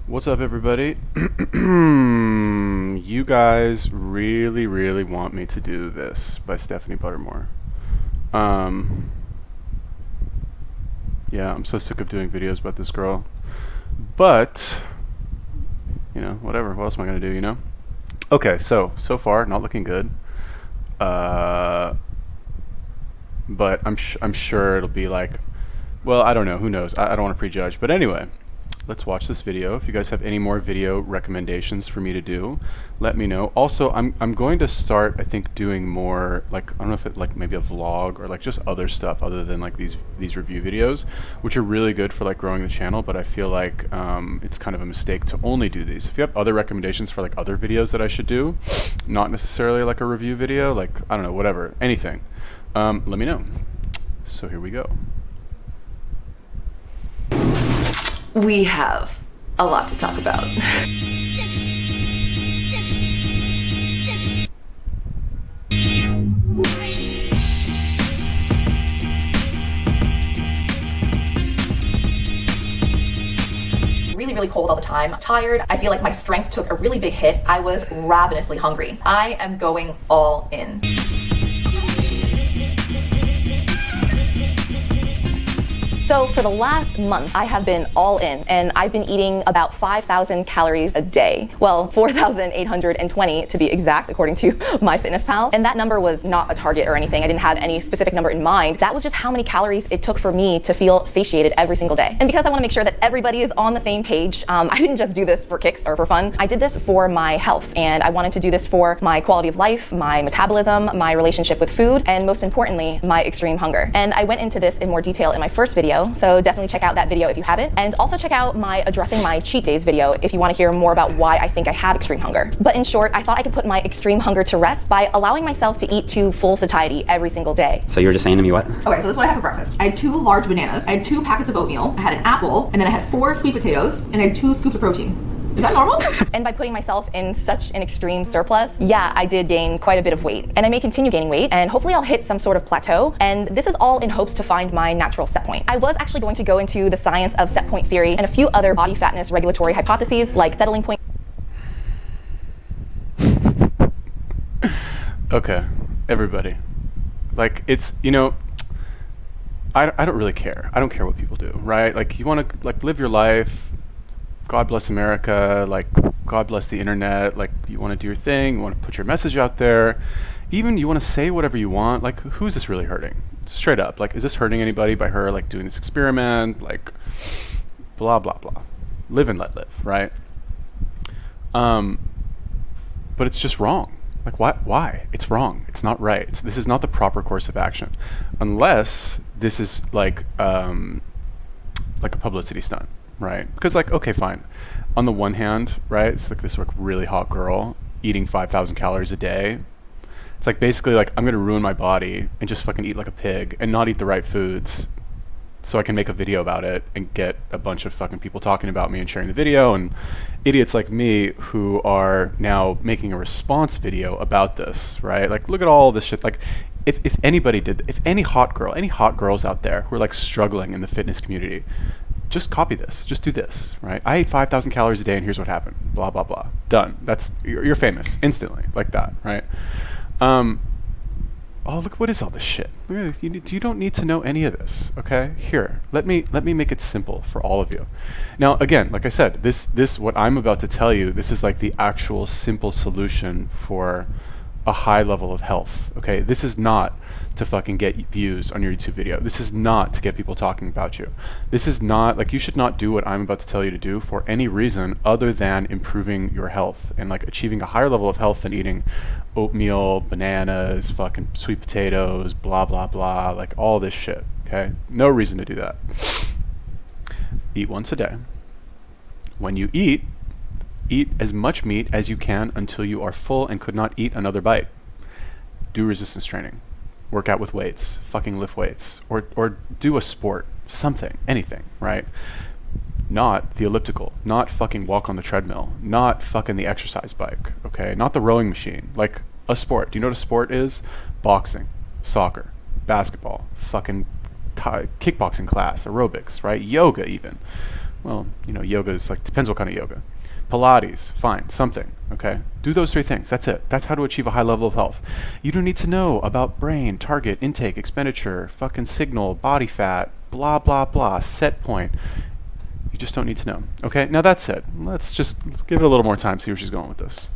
What's up, everybody? You guys really want me to do this by Stephanie Buttermore. Um, yeah, I'm so sick of doing videos about this girl. But, whatever. What else am I going to do, Okay, so far, not looking good. But I'm sure it'll be like, well, I don't know. Who knows? I don't want to prejudge. But anyway, let's watch this video. If you guys have any more video recommendations for me to do, let me know. Also, I'm going to start, I think, doing more, like, I don't know if it, like, maybe a vlog or like just other stuff other than like these review videos, which are really good for like growing the channel. But I feel like it's kind of a mistake to only do these. If you have other recommendations for like other videos that I should do, not necessarily like a review video, like, I don't know, whatever, anything, let me know. So here we go. We have a lot to talk about. Really cold all the time. Tired. I feel like my strength took a really big hit. I was ravenously hungry. I am going all in. So for the last month, I have been all in, and I've been eating about 5,000 calories a day. Well, 4,820 to be exact, according to MyFitnessPal. And that number was not a target or anything. I didn't have any specific number in mind. That was just how many calories it took for me to feel satiated every single day. And because I want to make sure that everybody is on the same page, I didn't just do this for kicks or for fun. I did this for my health, and I wanted to do this for my quality of life, my metabolism, my relationship with food, and most importantly, my extreme hunger. And I went into this in more detail in my first video, so definitely check out that video if you haven't. And also check out my addressing my cheat days video if you want to hear more about why I think I have extreme hunger. But in short, I thought I could put my extreme hunger to rest by allowing myself to eat to full satiety every single day. So you were just saying to me what? Okay, so this is what I had for breakfast. I had 2 large bananas, I had 2 packets of oatmeal, I had an apple, and then I had 4 sweet potatoes, and I had 2 scoops of protein. Is that normal? And by putting myself in such an extreme surplus, yeah, I did gain quite a bit of weight. And I may continue gaining weight, and hopefully I'll hit some sort of plateau. And this is all in hopes to find my natural set point. I was actually going to go into the science of set point theory and a few other body fatness regulatory hypotheses like settling point. Okay, everybody. Like, it's, I don't really care. I don't care what people do, right? Like, you want to, like, live your life. God bless America, like, God bless the internet, like, you want to do your thing, you want to put your message out there, even you want to say whatever you want. Like, who's this really hurting? Straight up, like, is this hurting anybody by her, like, doing this experiment, like, blah blah blah, live and let live, right? But it's just wrong. Like, why? It's wrong. It's not right. This is not the proper course of action, unless this is like a publicity stunt. Right, because, like, okay, fine. On the one hand, right, it's like this like really hot girl eating 5,000 calories a day. It's like basically like I'm gonna ruin my body and just fucking eat like a pig and not eat the right foods, so I can make a video about it and get a bunch of fucking people talking about me and sharing the video, and idiots like me who are now making a response video about this, right? Like, look at all this shit. Like, if anybody did, if any hot girls out there who are like struggling in the fitness community, just copy this. Just do this, right? I ate 5,000 calories a day, and here's what happened. Blah blah blah. Done. That's you're famous instantly, like that, right? Oh, look, what is all this shit? You don't need to know any of this, okay? Here, let me make it simple for all of you. Now, again, like I said, this what I'm about to tell you, this is like the actual simple solution for a high level of health, okay? This is not to fucking get views on your YouTube video. This is not to get people talking about you. This is not, like, you should not do what I'm about to tell you to do for any reason other than improving your health and, like, achieving a higher level of health than eating oatmeal, bananas, fucking sweet potatoes, blah, blah, blah, like all this shit, okay? No reason to do that. Eat once a day. When you eat as much meat as you can until you are full and could not eat another bite. Do resistance training. Work out with weights, fucking lift weights, or do a sport, something, anything, right? Not the elliptical, not fucking walk on the treadmill, not fucking the exercise bike, okay? Not the rowing machine, like a sport. Do you know what a sport is? Boxing, soccer, basketball, fucking kickboxing class, aerobics, right? Yoga even. Well, yoga is like, depends what kind of yoga. Pilates, fine, something, okay? Do those 3 things, that's it. That's how to achieve a high level of health. You don't need to know about brain, target, intake, expenditure, fucking signal, body fat, blah, blah, blah, set point. You just don't need to know, okay? Now that's it. Let's give it a little more time, see where she's going with this.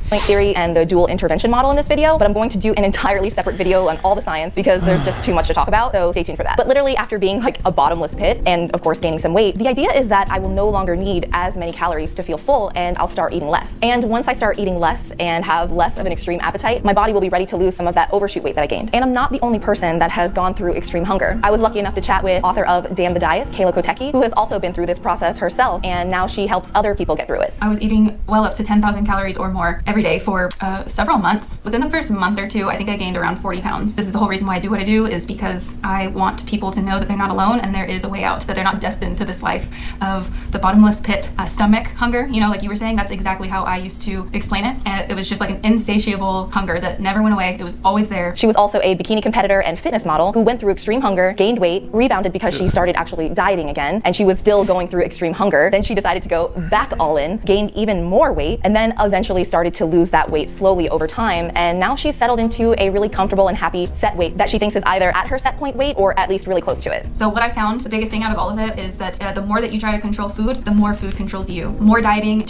Theory and the dual intervention model in this video, but I'm going to do an entirely separate video on all the science because there's just too much to talk about, so stay tuned for that. But literally after being like a bottomless pit and of course gaining some weight, the idea is that I will no longer need as many calories to feel full and I'll start eating less. And once I start eating less and have less of an extreme appetite, my body will be ready to lose some of that overshoot weight that I gained. And I'm not the only person that has gone through extreme hunger. I was lucky enough to chat with author of Damn the Diets, Kayla Kotecki, who has also been through this process herself, and now she helps other people get through it. I was eating well up to 10,000 calories or more every day for several months. Within the first month or two, I think I gained around 40 pounds. This is the whole reason why I do what I do, is because I want people to know that they're not alone and there is a way out, that they're not destined to this life of the bottomless pit, stomach hunger. Like you were saying, that's exactly how I used to explain it. And it was just like an insatiable hunger that never went away. It was always there. She was also a bikini competitor and fitness model who went through extreme hunger, gained weight, rebounded because she started actually dieting again, and she was still going through extreme hunger. Then she decided to go back all in, gained even more weight, and then eventually started to lose that weight slowly over time, and now she's settled into a really comfortable and happy set weight that she thinks is either at her set point weight or at least really close to it. So what I found, the biggest thing out of all of it, is that the more that you try to control food, the more food controls you. More dieting.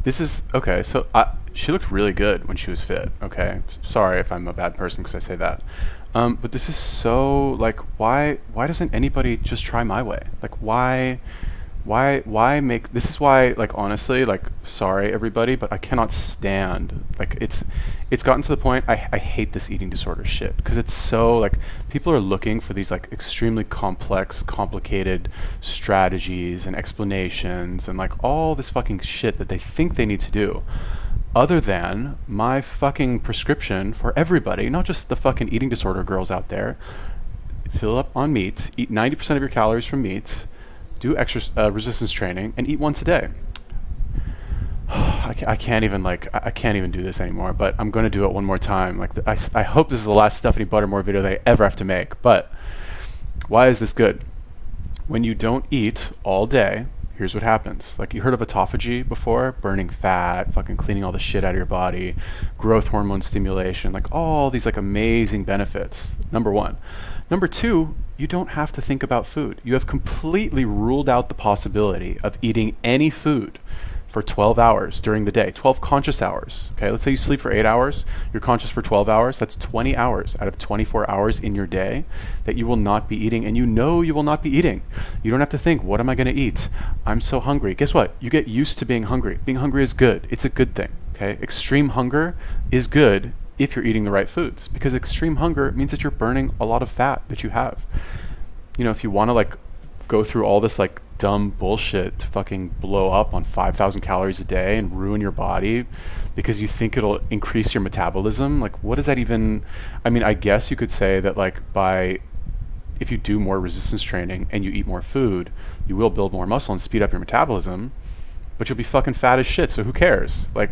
This is, okay, so she looked really good when she was fit, okay? Sorry if I'm a bad person because I say that. But this is so, like, why doesn't anybody just try my way? Like, why make, this is why, like, honestly, like, sorry everybody, but I cannot stand, like, it's gotten to the point, I hate this eating disorder shit, because it's so, like, people are looking for these, like, extremely complex, complicated strategies and explanations and, like, all this fucking shit that they think they need to do, other than my fucking prescription for everybody, not just the fucking eating disorder girls out there. Fill up on meat, eat 90% of your calories from meat, do extra resistance training, and eat once a day. I can't even do this anymore, but I'm going to do it one more time. Like, I hope this is the last Stephanie Buttermore video that I ever have to make. But why is this good? When you don't eat all day, here's what happens. Like, you heard of autophagy before? Burning fat, fucking cleaning all the shit out of your body, growth hormone stimulation, like all these like amazing benefits. Number one. Number two, you don't have to think about food. You have completely ruled out the possibility of eating any food for 12 hours during the day, 12 conscious hours. Okay, let's say you sleep for 8 hours, you're conscious for 12 hours, that's 20 hours out of 24 hours in your day that you will not be eating, and you know you will not be eating. You don't have to think, what am I gonna eat? I'm so hungry. Guess what? You get used to being hungry. Being hungry is good. It's a good thing, okay? Extreme hunger is good if you're eating the right foods, because extreme hunger means that you're burning a lot of fat that you have. If you wanna like go through all this like dumb bullshit to fucking blow up on 5,000 calories a day and ruin your body because you think it'll increase your metabolism, like what does that even, I guess you could say that like if you do more resistance training and you eat more food, you will build more muscle and speed up your metabolism, but you'll be fucking fat as shit, so who cares? Like,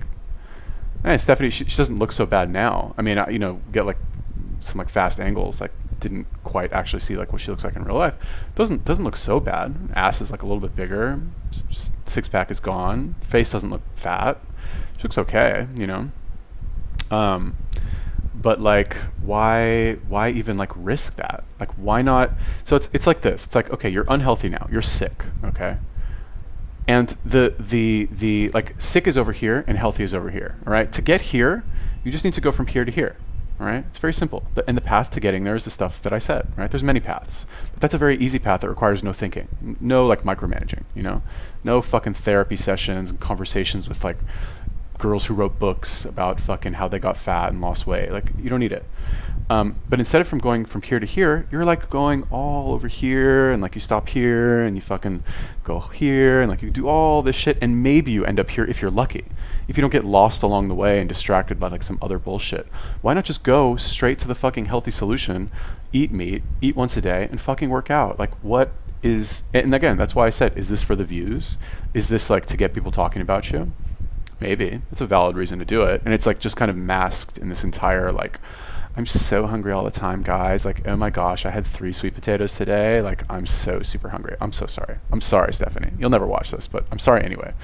Stephanie, she doesn't look so bad now. Get like some like fast angles, like didn't quite actually see like what she looks like in real life. Doesn't look so bad. Ass is like a little bit bigger. Six pack is gone. Face doesn't look fat. She looks okay, but like, why even like risk that? Like, why not? So it's like this. It's like, okay, you're unhealthy now. You're sick, okay? And the like sick is over here and healthy is over here. All right. To get here, you just need to go from here to here. All right. It's very simple. And the path to getting there is the stuff that I said. Right. There's many paths, but that's a very easy path that requires no thinking, no like micromanaging. No fucking therapy sessions and conversations with like girls who wrote books about fucking how they got fat and lost weight. Like, you don't need it. But instead of going from here to here, you're like going all over here, and like you stop here and you fucking go here, and like you do all this shit, and maybe you end up here if you're lucky. If you don't get lost along the way and distracted by like some other bullshit, why not just go straight to the fucking healthy solution, eat meat, eat once a day, and fucking work out? Like, what is, and again, that's why I said, is this for the views? Is this like to get people talking about you? Maybe. It's a valid reason to do it. And it's like just kind of masked in this entire like, I'm so hungry all the time, guys. Like, oh my gosh, I had 3 sweet potatoes today. Like, I'm so super hungry. I'm so sorry. I'm sorry, Stephanie. You'll never watch this, but I'm sorry anyway.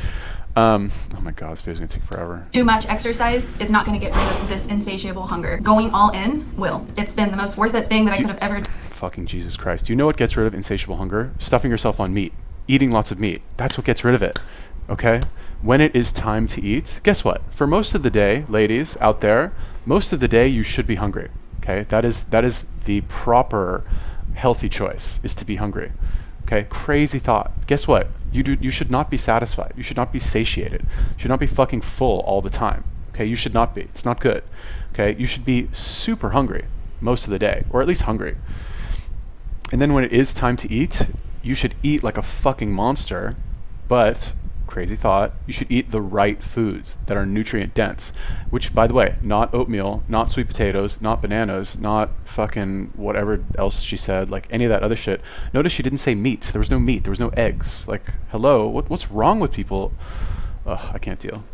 Oh my god, this video's gonna take forever. Too much exercise is not going to get rid of this insatiable hunger. Going all in will. It's been the most worth it thing that I could have ever done. Fucking Jesus Christ. Do you know what gets rid of insatiable hunger? Stuffing yourself on meat. Eating lots of meat. That's what gets rid of it. Okay? When it is time to eat, guess what? For most of the day, ladies out there, most of the day you should be hungry. Okay? That is the proper healthy choice, is to be hungry. Okay? Crazy thought. Guess what? You should not be satisfied. You should not be satiated. You should not be fucking full all the time. Okay? You should not be. It's not good. Okay? You should be super hungry most of the day, or at least hungry. And then when it is time to eat, you should eat like a fucking monster, but crazy thought, you should eat the right foods that are nutrient dense, which, by the way, not oatmeal, not sweet potatoes, not bananas, not fucking whatever else she said, like any of that other shit. Notice she didn't say meat. There was no meat. There was no eggs. Like, hello, what's wrong with people? Ugh, I can't deal.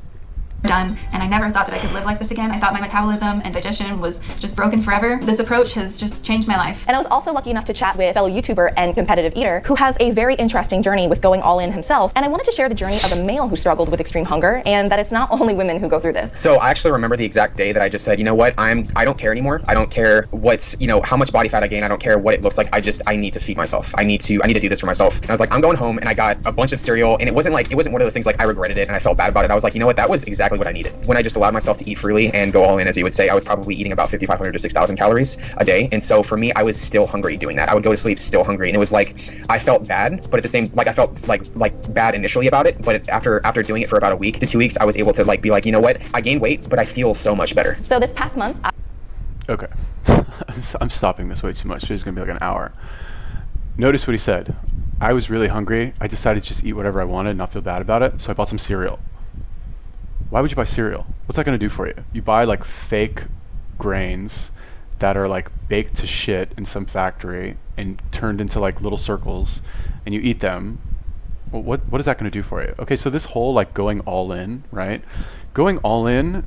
Done, and I never thought that I could live like this again. I thought my metabolism and digestion was just broken forever. This approach has just changed my life. And I was also lucky enough to chat with fellow YouTuber and competitive eater who has a very interesting journey with going all in himself. And I wanted to share the journey of a male who struggled with extreme hunger, and that it's not only women who go through this. So I actually remember the exact day that I just said, you know what, I don't care anymore. I don't care what's, how much body fat I gain. I don't care what it looks like. I need to feed myself. I need to do this for myself. And I was like, I'm going home, and I got a bunch of cereal, and it wasn't one of those things like I regretted it and I felt bad about it. I was like, you know what, that was exactly what I needed. When I just allowed myself to eat freely and go all in, as you would say, I was probably eating about 5,500 to 6,000 calories a day. And so for me, I was still hungry doing that. I would go to sleep still hungry. And it was like, I felt bad, but at the same, like I felt like bad initially about it. But after doing it for about a week to 2 weeks, I was able to be like, you know what, I gained weight, but I feel so much better. So this past month, Okay. I'm stopping this way too much. It's going to be like an hour. Notice what he said. I was really hungry. I decided to just eat whatever I wanted and not feel bad about it. So I bought some cereal. Why would you buy cereal? What's that going to do for you? You buy like fake grains that are like baked to shit in some factory and turned into like little circles, and you eat them. Well, what is that going to do for you? Okay, so this whole like going all in, right? Going all in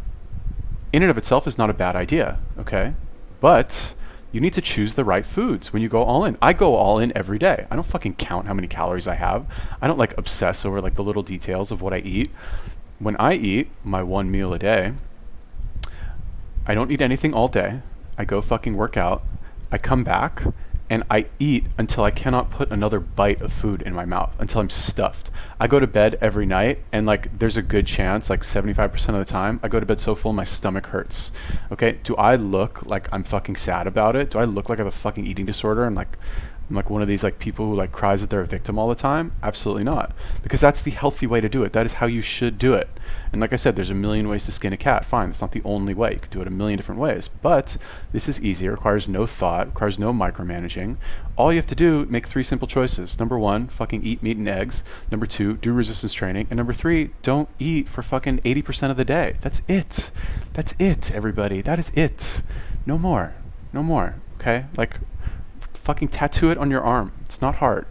and of itself is not a bad idea, okay? But you need to choose the right foods when you go all in. I go all in every day. I don't fucking count how many calories I have. I don't like obsess over like the little details of what I eat. When I eat my 1 meal a day, I don't eat anything all day. I go fucking work out. I come back and I eat until I cannot put another bite of food in my mouth, until I'm stuffed. I go to bed every night, and like there's a good chance, like 75% of the time, I go to bed so full my stomach hurts. Okay, do I look like I'm fucking sad about it? Do I look like I have a fucking eating disorder and like I'm like one of these like people who like cries that they're a victim all the time? Absolutely not. Because that's the healthy way to do it. That is how you should do it. And like I said, there's a million ways to skin a cat. Fine, that's not the only way. You could do it a million different ways. But this is easy. It requires no thought, requires no micromanaging. All you have to do, make 3 simple choices. Number 1, fucking eat meat and eggs. Number 2, do resistance training. And number 3, don't eat for fucking 80% of the day. That's it. That's it, everybody. That is it. No more. No more. Okay? Like, fucking tattoo it on your arm. It's not hard.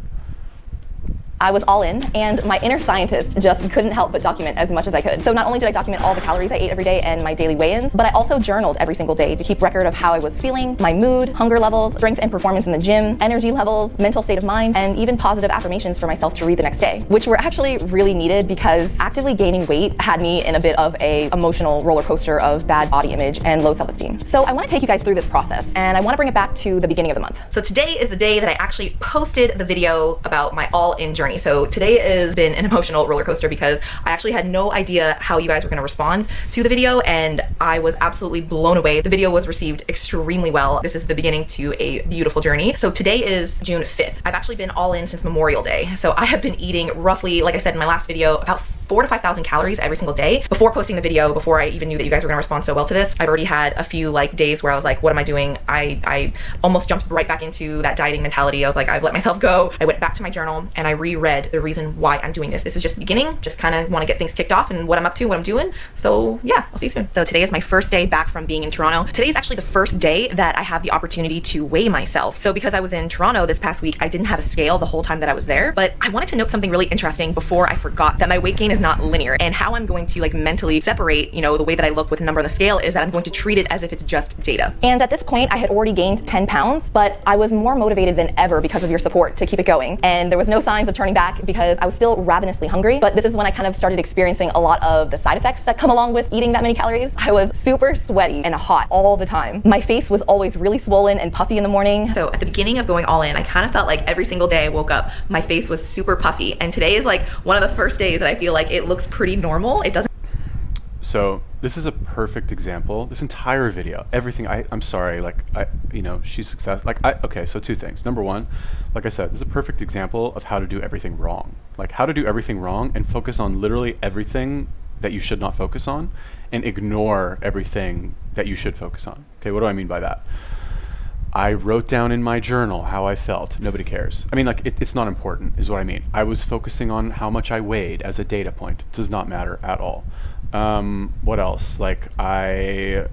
I was all in, and my inner scientist just couldn't help but document as much as I could. So not only did I document all the calories I ate every day and my daily weigh-ins, but I also journaled every single day to keep record of how I was feeling, my mood, hunger levels, strength and performance in the gym, energy levels, mental state of mind, and even positive affirmations for myself to read the next day, which were actually really needed because actively gaining weight had me in a bit of a emotional roller coaster of bad body image and low self-esteem. So I want to take you guys through this process, and I want to bring it back to the beginning of the month. So today is the day that I actually posted the video about my all-in journey. So today has been an emotional roller coaster because I actually had no idea how you guys were going to respond to the video, and I was absolutely blown away. The video was received extremely well. This is the beginning to a beautiful journey. So today is June 5th. I've actually been all in since Memorial Day. So I have been eating roughly, like I said in my last video, about 4,000 to 5,000 calories every single day. Before posting the video, before I even knew that you guys were going to respond so well to this, I've already had a few like days where I was like, what am I doing? I almost jumped right back into that dieting mentality. I was like, I've let myself go. I went back to my journal and I reread the reason why I'm doing this. This is just the beginning. Just kind of want to get things kicked off and what I'm up to, what I'm doing. So yeah, I'll see you soon. So today is my first day back from being in Toronto. Today is actually the first day that I have the opportunity to weigh myself. So because I was in Toronto this past week, I didn't have a scale the whole time that I was there, but I wanted to note something really interesting before I forgot that my weight gain is not linear. And how I'm going to like mentally separate, the way that I look with a number on the scale is that I'm going to treat it as if it's just data. And at this point, I had already gained 10 pounds, but I was more motivated than ever because of your support to keep it going. And there was no signs of turning back because I was still ravenously hungry. But this is when I kind of started experiencing a lot of the side effects that come along with eating that many calories. I was super sweaty and hot all the time. My face was always really swollen and puffy in the morning. So at the beginning of going all in, I kind of felt like every single day I woke up, my face was super puffy. And today is like one of the first days that I feel like it looks pretty normal. It doesn't. So this is a perfect example. This entire video, everything. I'm sorry. Like she's success. Okay. So two things. Number one, like I said, this is a perfect example of how to do everything wrong. Like how to do everything wrong and focus on literally everything that you should not focus on, and ignore everything that you should focus on. Okay. What do I mean by that? I wrote down in my journal how I felt. Nobody cares. I mean, like, it's not important, is what I mean. I was focusing on how much I weighed as a data point. It does not matter at all. What else? Like, I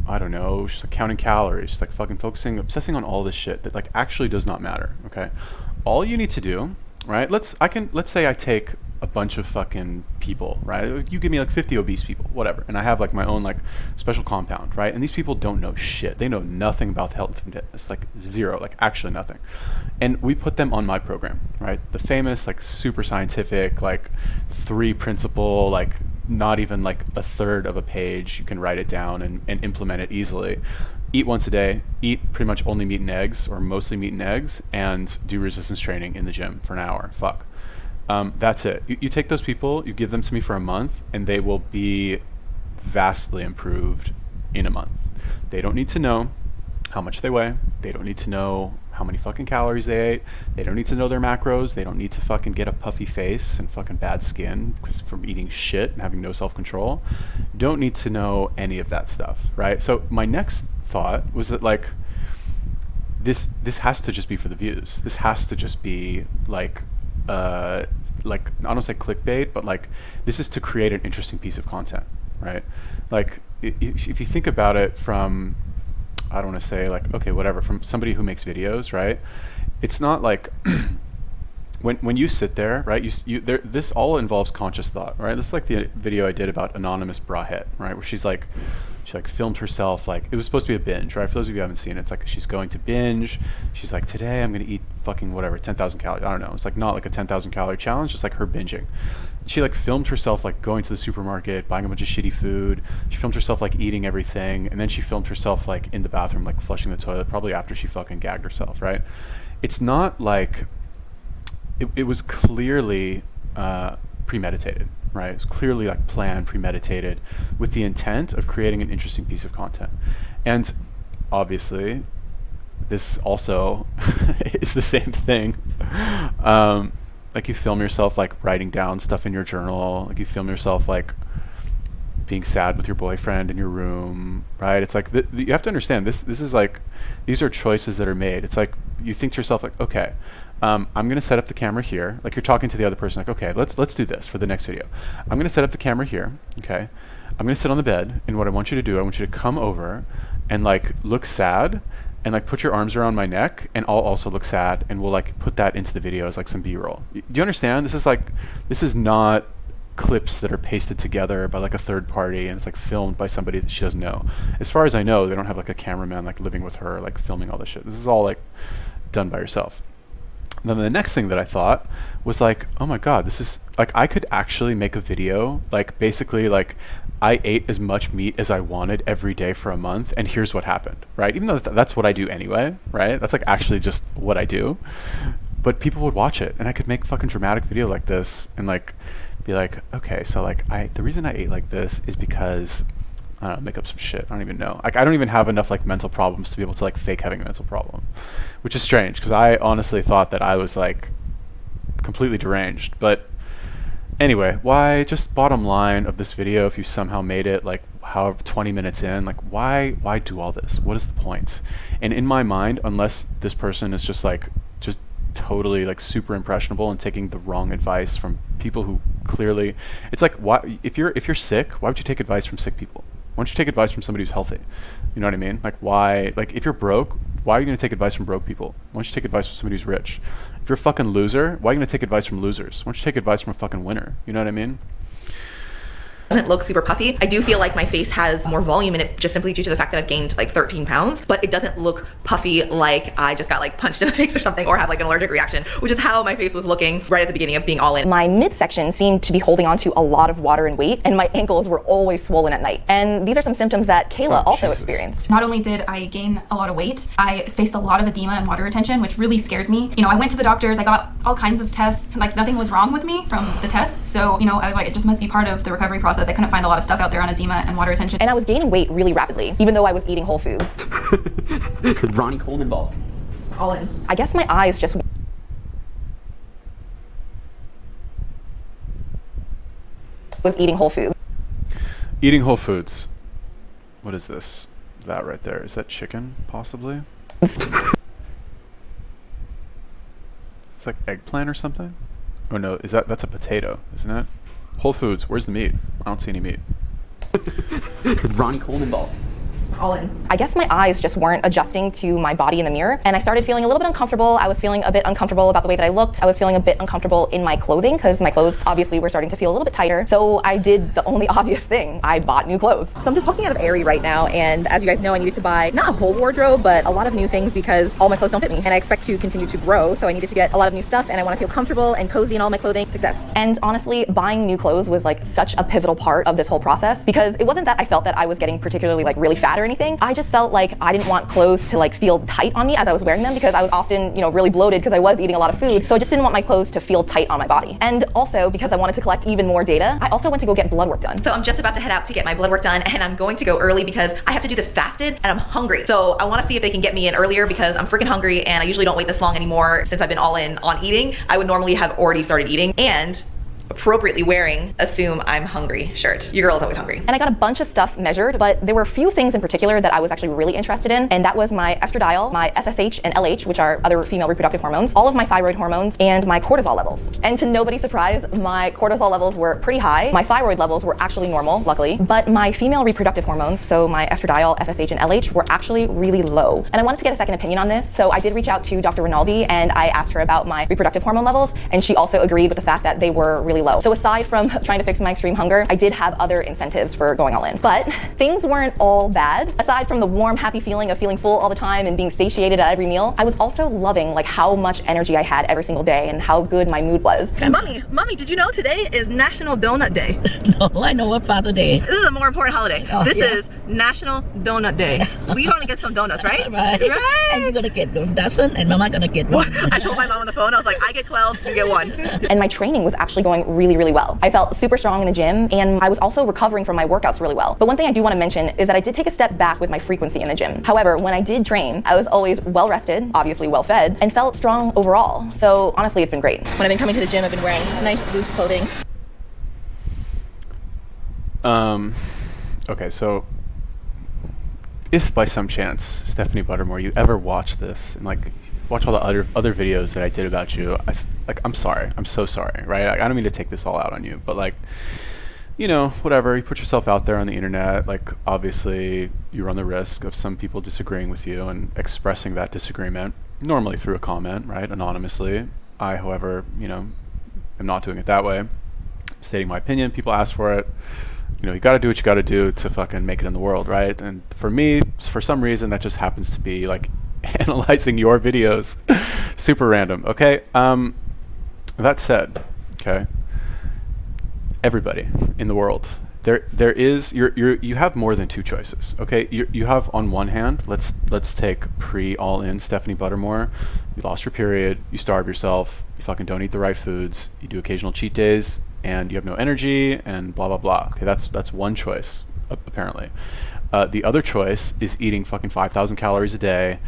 don't know, just like counting calories, just like fucking obsessing on all this shit that like actually does not matter, okay? All you need to do, right? Let's say I take a bunch of fucking people, right? You give me like 50 obese people, whatever, and I have like my own like special compound, right? And these people don't know shit. They know nothing about health and fitness, like zero, like actually nothing. And we put them on my program, right? The famous like super scientific like 3 principle, like not even like a third of a page. You can write it down and implement it easily. Eat once a day, eat pretty much only meat and eggs or mostly meat and eggs, and do resistance training in the gym for an hour. Fuck. That's it. You take those people, you give them to me for a month, and they will be vastly improved in a month. They don't need to know how much they weigh. They don't need to know how many fucking calories they ate. They don't need to know their macros. They don't need to fucking get a puffy face and fucking bad skin from eating shit and having no self-control. Don't need to know any of that stuff, right? So my next thought was that like this has to just be for the views. This has to just be like I don't say clickbait, but like this is to create an interesting piece of content, right? Like if you think about it from, I don't want to say like, okay, whatever, from somebody who makes videos, right? It's not like when you sit there, right? This all involves conscious thought, right? This is like the video I did about Anonymous Brahet, right? Where she filmed herself, like it was supposed to be a binge, right? For those of you who haven't seen it, it's like she's going to binge. She's like, today I'm going to eat fucking whatever, 10,000 calories. I don't know. It's like not like a 10,000 calorie challenge, just like her binging. She like filmed herself like going to the supermarket, buying a bunch of shitty food. She filmed herself like eating everything, and then she filmed herself like in the bathroom, like flushing the toilet, probably after she fucking gagged herself, right? It's not like it was clearly premeditated, right? It was clearly like planned, premeditated, with the intent of creating an interesting piece of content. And obviously, this also is the same thing. Like you film yourself like writing down stuff in your journal, like you film yourself like being sad with your boyfriend in your room, right? It's like you have to understand this is like, these are choices that are made. It's like you think to yourself like, okay, I'm gonna set up the camera here. Like you're talking to the other person, like, okay, let's do this for the next video. I'm gonna set up the camera here, okay? I'm gonna sit on the bed, and what I want you to do, I want you to come over and like look sad and like put your arms around my neck, and I'll also look sad, and we'll like put that into the video as like some B-roll. Do you understand? This is not clips that are pasted together by like a third party, and it's like filmed by somebody that she doesn't know. As far as I know, they don't have like a cameraman like living with her, like filming all this shit. This is all like done by yourself. Then the next thing that I thought was like, oh my God, this is like, I could actually make a video, like basically like I ate as much meat as I wanted every day for a month, and here's what happened, right? Even though that's what I do anyway, right? That's like actually just what I do. But people would watch it, and I could make fucking dramatic video like this and like be like, okay, so like the reason I ate like this is because I don't know, make up some shit. I don't even know. Like I don't even have enough like mental problems to be able to like fake having a mental problem, which is strange because I honestly thought that I was like completely deranged. But anyway, why? Just bottom line of this video, if you somehow made it like however 20 minutes in, like why do all this? What is the point? And in my mind, unless this person is just totally like super impressionable and taking the wrong advice from people who clearly, it's like, why if you're sick, why would you take advice from sick people? Why don't you take advice from somebody who's healthy? You know what I mean? Like why, like if you're broke, why are you going to take advice from broke people? Why don't you take advice from somebody who's rich? If you're a fucking loser, why are you going to take advice from losers? Why don't you take advice from a fucking winner? You know what I mean? doesn't look super puffy. I do feel like my face has more volume in it just simply due to the fact that I've gained like 13 pounds, but it doesn't look puffy like I just got like punched in the face or something or have like an allergic reaction, which is how my face was looking right at the beginning of being all in. My midsection seemed to be holding on to a lot of water and weight, and my ankles were always swollen at night. And these are some symptoms that Kayla also Jesus. experienced. Not only did I gain a lot of weight, I faced a lot of edema and water retention, which really scared me. You know, I went to the doctors, I got all kinds of tests, like nothing was wrong with me from the tests. So, you know, I was like, it just must be part of the recovery process. I couldn't find a lot of stuff out there on edema and water retention. And I was gaining weight really rapidly, even though I was eating whole foods. Ronnie Coleman ball. All in. I guess my eyes just was eating whole foods. Eating whole foods. What is this? That right there. Is that chicken, possibly? It's like eggplant or something? Oh no, that's a potato, isn't it? Whole Foods, where's the meat? I don't see any meat. Ronnie Coleman ball. All in. I guess my eyes just weren't adjusting to my body in the mirror, and I started feeling a little bit uncomfortable. I was feeling a bit uncomfortable about the way that I looked. I was feeling a bit uncomfortable in my clothing because my clothes obviously were starting to feel a little bit tighter. So I did the only obvious thing. I bought new clothes. So I'm just walking out of Aerie right now, and as you guys know, I needed to buy not a whole wardrobe, but a lot of new things because all my clothes don't fit me, and I expect to continue to grow. So I needed to get a lot of new stuff, and I want to feel comfortable and cozy in all my clothing. Success. And honestly, buying new clothes was like such a pivotal part of this whole process because it wasn't that I felt that I was getting particularly like really fat or anything. I just felt like I didn't want clothes to like feel tight on me as I was wearing them because I was often, you know, really bloated because I was eating a lot of food. So I just didn't want my clothes to feel tight on my body. And also because I wanted to collect even more data, I also went to go get blood work done. So I'm just about to head out to get my blood work done, and I'm going to go early because I have to do this fasted and I'm hungry. So I want to see if they can get me in earlier because I'm freaking hungry and I usually don't wait this long anymore since I've been all in on eating. I would normally have already started eating and appropriately wearing assume I'm hungry shirt. Your girl is always hungry. And I got a bunch of stuff measured, but there were a few things in particular that I was actually really interested in, and that was my estradiol, my FSH and LH, which are other female reproductive hormones, all of my thyroid hormones, and my cortisol levels. And to nobody's surprise, my cortisol levels were pretty high. My thyroid levels were actually normal, luckily, but my female reproductive hormones, so my estradiol, FSH, and LH, were actually really low. And I wanted to get a second opinion on this, so I did reach out to Dr. Rinaldi and I asked her about my reproductive hormone levels, and she also agreed with the fact that they were really low. So aside from trying to fix my extreme hunger, I did have other incentives for going all in. But things weren't all bad. Aside from the warm, happy feeling of feeling full all the time and being satiated at every meal, I was also loving like how much energy I had every single day and how good my mood was. Mommy, did you know today is National Donut Day? No, I know what Father Day. This is a more important holiday. Oh, this yeah. is National Donut Day. We're gonna get some donuts, right? Right. And you're gonna get a dozen, and Mama gonna get one. I told my mom on the phone, I was like, I get 12, you get 1. And my training was actually going really, really well. I felt super strong in the gym, and I was also recovering from my workouts really well. But one thing I do want to mention is that I did take a step back with my frequency in the gym. However, when I did train, I was always well rested, obviously well fed, and felt strong overall. So honestly, it's been great. When I've been coming to the gym, I've been wearing nice loose clothing. Okay, so if by some chance, Stephanie Buttermore, you ever watch this and like watch all the other videos that I did about you, I'm sorry. I'm so sorry, right? I don't mean to take this all out on you, but like, you know, whatever, you put yourself out there on the internet, like obviously you run the risk of some people disagreeing with you and expressing that disagreement, normally through a comment, right, anonymously. I, however, you know, am not doing it that way. Stating my opinion, people ask for it. You know, you gotta do what you gotta do to fucking make it in the world, right? And for me, for some reason, that just happens to be like analyzing your videos. Super random, okay? That said, okay, everybody in the world, there is, you have more than two choices, okay? You have, on one hand, let's take all-in Stephanie Buttermore. You lost your period, you starve yourself, you fucking don't eat the right foods, you do occasional cheat days, and you have no energy, and blah, blah, blah. Okay, that's one choice, apparently. The other choice is eating fucking 5,000 calories a day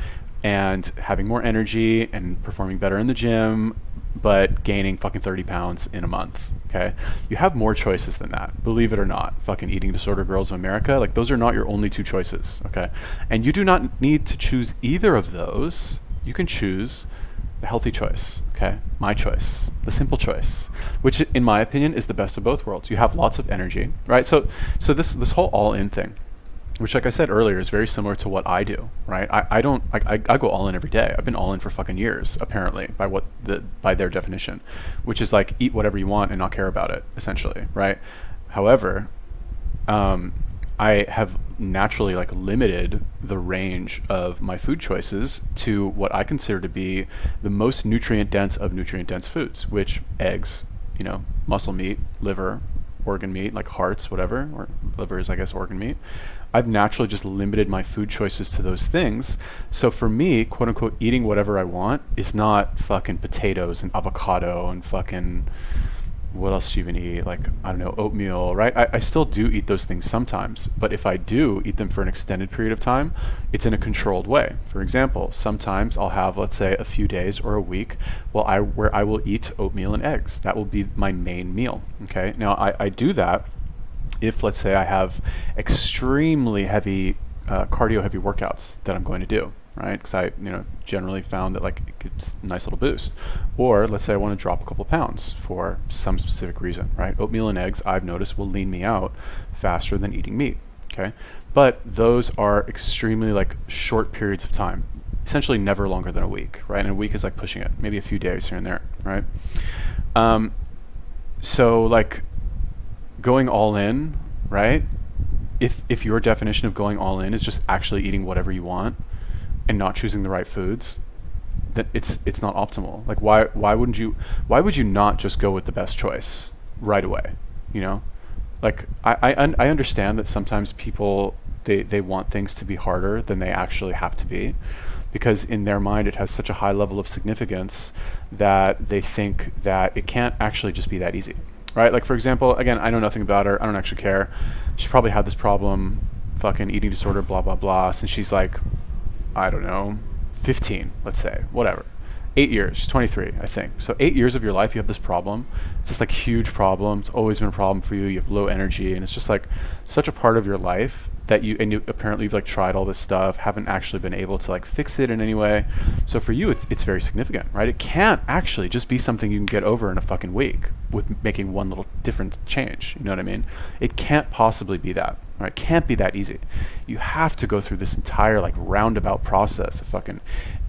and having more energy and performing better in the gym, but gaining fucking 30 pounds in a month, okay? You have more choices than that, believe it or not. Fucking eating disorder girls of America, like those are not your only two choices, okay? And you do not need to choose either of those. You can choose the healthy choice, okay? My choice, the simple choice, which in my opinion is the best of both worlds. You have lots of energy, right? So this whole all-in thing, which like I said earlier is very similar to what I do, right? I go all in every day. I've been all in for fucking years, apparently, by their definition, which is like eat whatever you want and not care about it, essentially, right? However, I have naturally like limited the range of my food choices to what I consider to be the most nutrient dense of nutrient dense foods, which eggs, you know, muscle meat, liver, organ meat, like hearts, whatever, or liver is I guess organ meat. I've naturally just limited my food choices to those things. So for me, quote unquote, eating whatever I want is not fucking potatoes and avocado and fucking, what else do you even eat? Like, I don't know, oatmeal, right? I still do eat those things sometimes, but if I do eat them for an extended period of time, it's in a controlled way. For example, sometimes I'll have, let's say, a few days or a week where I will eat oatmeal and eggs. That will be my main meal, okay? Now, I do that if, let's say, I have extremely heavy, cardio-heavy workouts that I'm going to do, right? Because I, generally found that like it gets a nice little boost. Or let's say I want to drop a couple pounds for some specific reason, right? Oatmeal and eggs, I've noticed, will lean me out faster than eating meat, okay? But those are extremely like short periods of time, essentially never longer than a week, right? And a week is like pushing it, maybe a few days here and there, right? So like going all in, right? If your definition of going all in is just actually eating whatever you want and not choosing the right foods, that it's not optimal. Like why would you not just go with the best choice right away? Like I understand that sometimes people they want things to be harder than they actually have to be, because in their mind it has such a high level of significance that they think that it can't actually just be that easy, right? Like for example, again, I know nothing about her, I don't actually care. She probably had this problem, fucking eating disorder, blah blah blah, since she's like, I don't know, 15, let's say, whatever. 8 years, she's 23, I think. So 8 years of your life, you have this problem. It's just like huge problem. It's always been a problem for you. You have low energy, and it's just like such a part of your life that you apparently you've like tried all this stuff, haven't actually been able to like fix it in any way. So for you, it's very significant, right? It can't actually just be something you can get over in a fucking week with making one little different change. You know what I mean? It can't possibly be that. Right? It can't be that easy. You have to go through this entire like roundabout process of fucking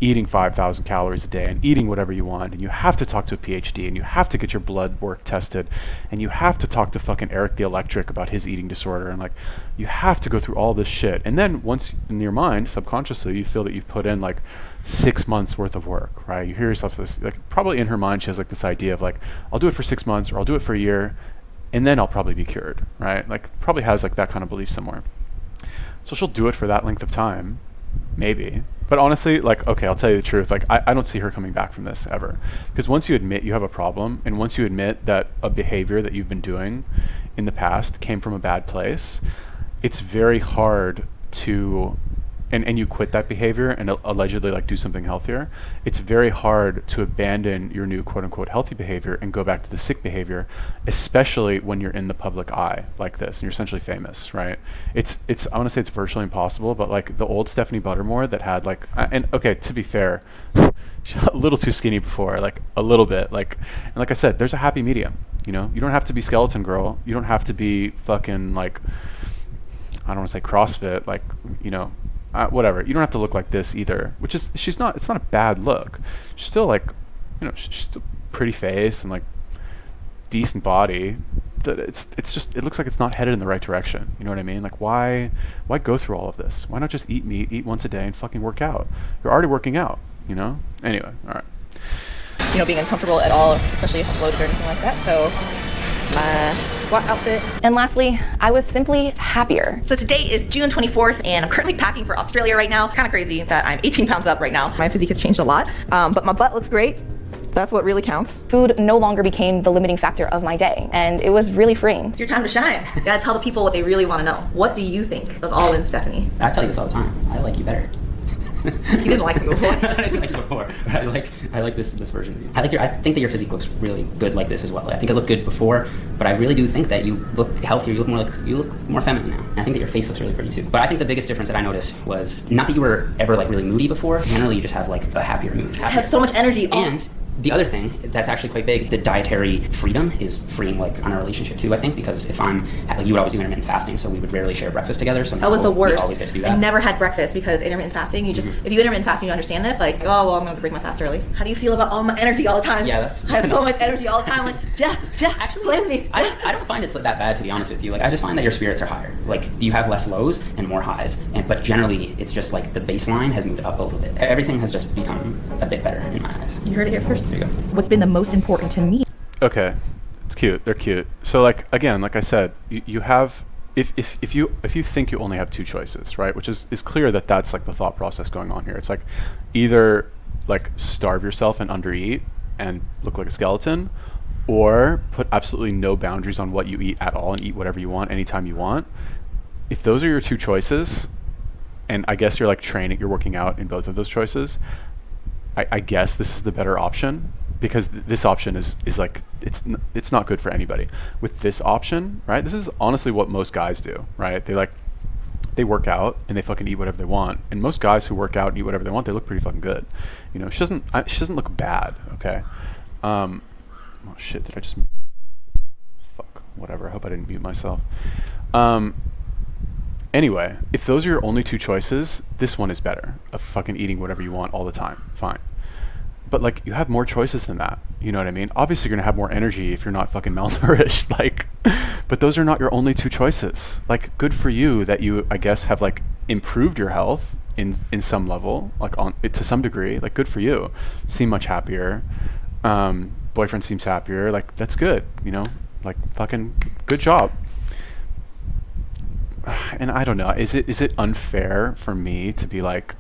eating 5,000 calories a day and eating whatever you want, and you have to talk to a PhD, and you have to get your blood work tested, and you have to talk to fucking Eric the Electric about his eating disorder, and like you have to go through all this shit. And then once in your mind, subconsciously, you feel that you've put in like 6 months worth of work, right? You hear yourself this, like probably in her mind she has like this idea of like, I'll do it for 6 months or I'll do it for a year, and then I'll probably be cured, right? Like probably has like that kind of belief somewhere. So she'll do it for that length of time, maybe. But honestly, like, okay, I'll tell you the truth. Like I don't see her coming back from this ever. Because once you admit you have a problem, and once you admit that a behavior that you've been doing in the past came from a bad place, it's very hard to, and you quit that behavior and allegedly like do something healthier, it's very hard to abandon your new quote unquote healthy behavior and go back to the sick behavior, especially when you're in the public eye like this and you're essentially famous, right? It's I want to say it's virtually impossible, but like the old Stephanie Buttermore that had like, and okay, to be fair, she's a little too skinny before, like a little bit, like, and like I said, there's a happy medium, you don't have to be skeleton girl, you don't have to be fucking like, I don't want to say CrossFit, like, whatever. You don't have to look like this either, which is, it's not a bad look. She's still like, she's still pretty face and like decent body. It's just, it looks like it's not headed in the right direction. You know what I mean? Like why go through all of this? Why not just eat meat, eat once a day and fucking work out? You're already working out, Anyway, all right. Being uncomfortable at all, especially if I'm loaded or anything like that. So my squat outfit. And lastly, I was simply happier. So today is June 24th, and I'm currently packing for Australia right now. Kind of crazy that I'm 18 pounds up right now. My physique has changed a lot, but my butt looks great. That's what really counts. Food no longer became the limiting factor of my day, and it was really freeing. It's your time to shine. You gotta tell the people what they really want to know. What do you think of All In Stephanie? I tell you this all the time. I like you better. You didn't like me before. I didn't like you before. I like this version of you. I think that your physique looks really good like this as well. I think it looked good before, but I really do think that you look healthier. You look more feminine now. And I think that your face looks really pretty too. But I think the biggest difference that I noticed was not that you were ever like really moody before. Generally, you just have like a happier mood. I have so much energy. And The other thing that's actually quite big, the dietary freedom is freeing like on our relationship too, I think, because if I'm, like, you would always do intermittent fasting, so we would rarely share breakfast together. So that was the worst. We always get to do that. I never had breakfast because intermittent fasting, you just, if you intermittent fasting, you understand this, like, oh, well, I'm going to break my fast early. How do you feel about all my energy all the time? Yeah, that's... I have so much energy all the time. Like, Jeff, actually, play with me. I don't find it's that bad, to be honest with you. Like, I just find that your spirits are higher. Like, you have less lows and more highs. But generally, it's just like the baseline has moved up a little bit. Everything has just become a bit better in my eyes. You heard it here first. There you go. What's been the most important to me? Okay, it's cute. They're cute. So like again, like I said, you have if you think you only have two choices, right? Which is clear that that's like the thought process going on here. It's like either like starve yourself and undereat and look like a skeleton, or put absolutely no boundaries on what you eat at all and eat whatever you want anytime you want. If those are your two choices, and I guess you're like training, you're working out in both of those choices, I guess this is the better option, because this option is like it's not good for anybody. With this option, right? This is honestly what most guys do, right? They work out and they fucking eat whatever they want. And most guys who work out and eat whatever they want, they look pretty fucking good. You know, she doesn't look bad, okay? Oh shit, did I just fuck, whatever. I hope I didn't mute myself. Anyway, if those are your only two choices, this one is better, of fucking eating whatever you want all the time. Fine. But like, you have more choices than that. You know what I mean? Obviously you're gonna have more energy if you're not fucking malnourished, like, but those are not your only two choices. Like, good for you that you, I guess, have like improved your health in some level, like on it to some degree. Like, good for you. Seem much happier. Boyfriend seems happier. Like, that's good, you know? Like, fucking good job. And I don't know, is it unfair for me to be like,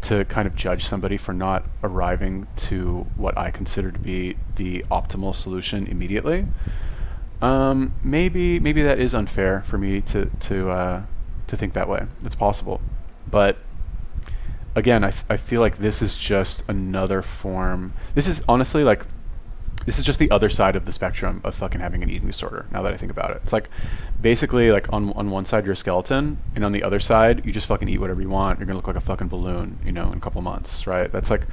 to kind of judge somebody for not arriving to what I consider to be the optimal solution immediately? Maybe that is unfair for me to think that way. It's possible, but again, I feel like this is just another form. This is honestly like, this is just the other side of the spectrum of fucking having an eating disorder, now that I think about it. It's like, basically, like, on one side you're a skeleton, and on the other side you just fucking eat whatever you want. You're gonna look like a fucking balloon, you know, in a couple months, right? That's like,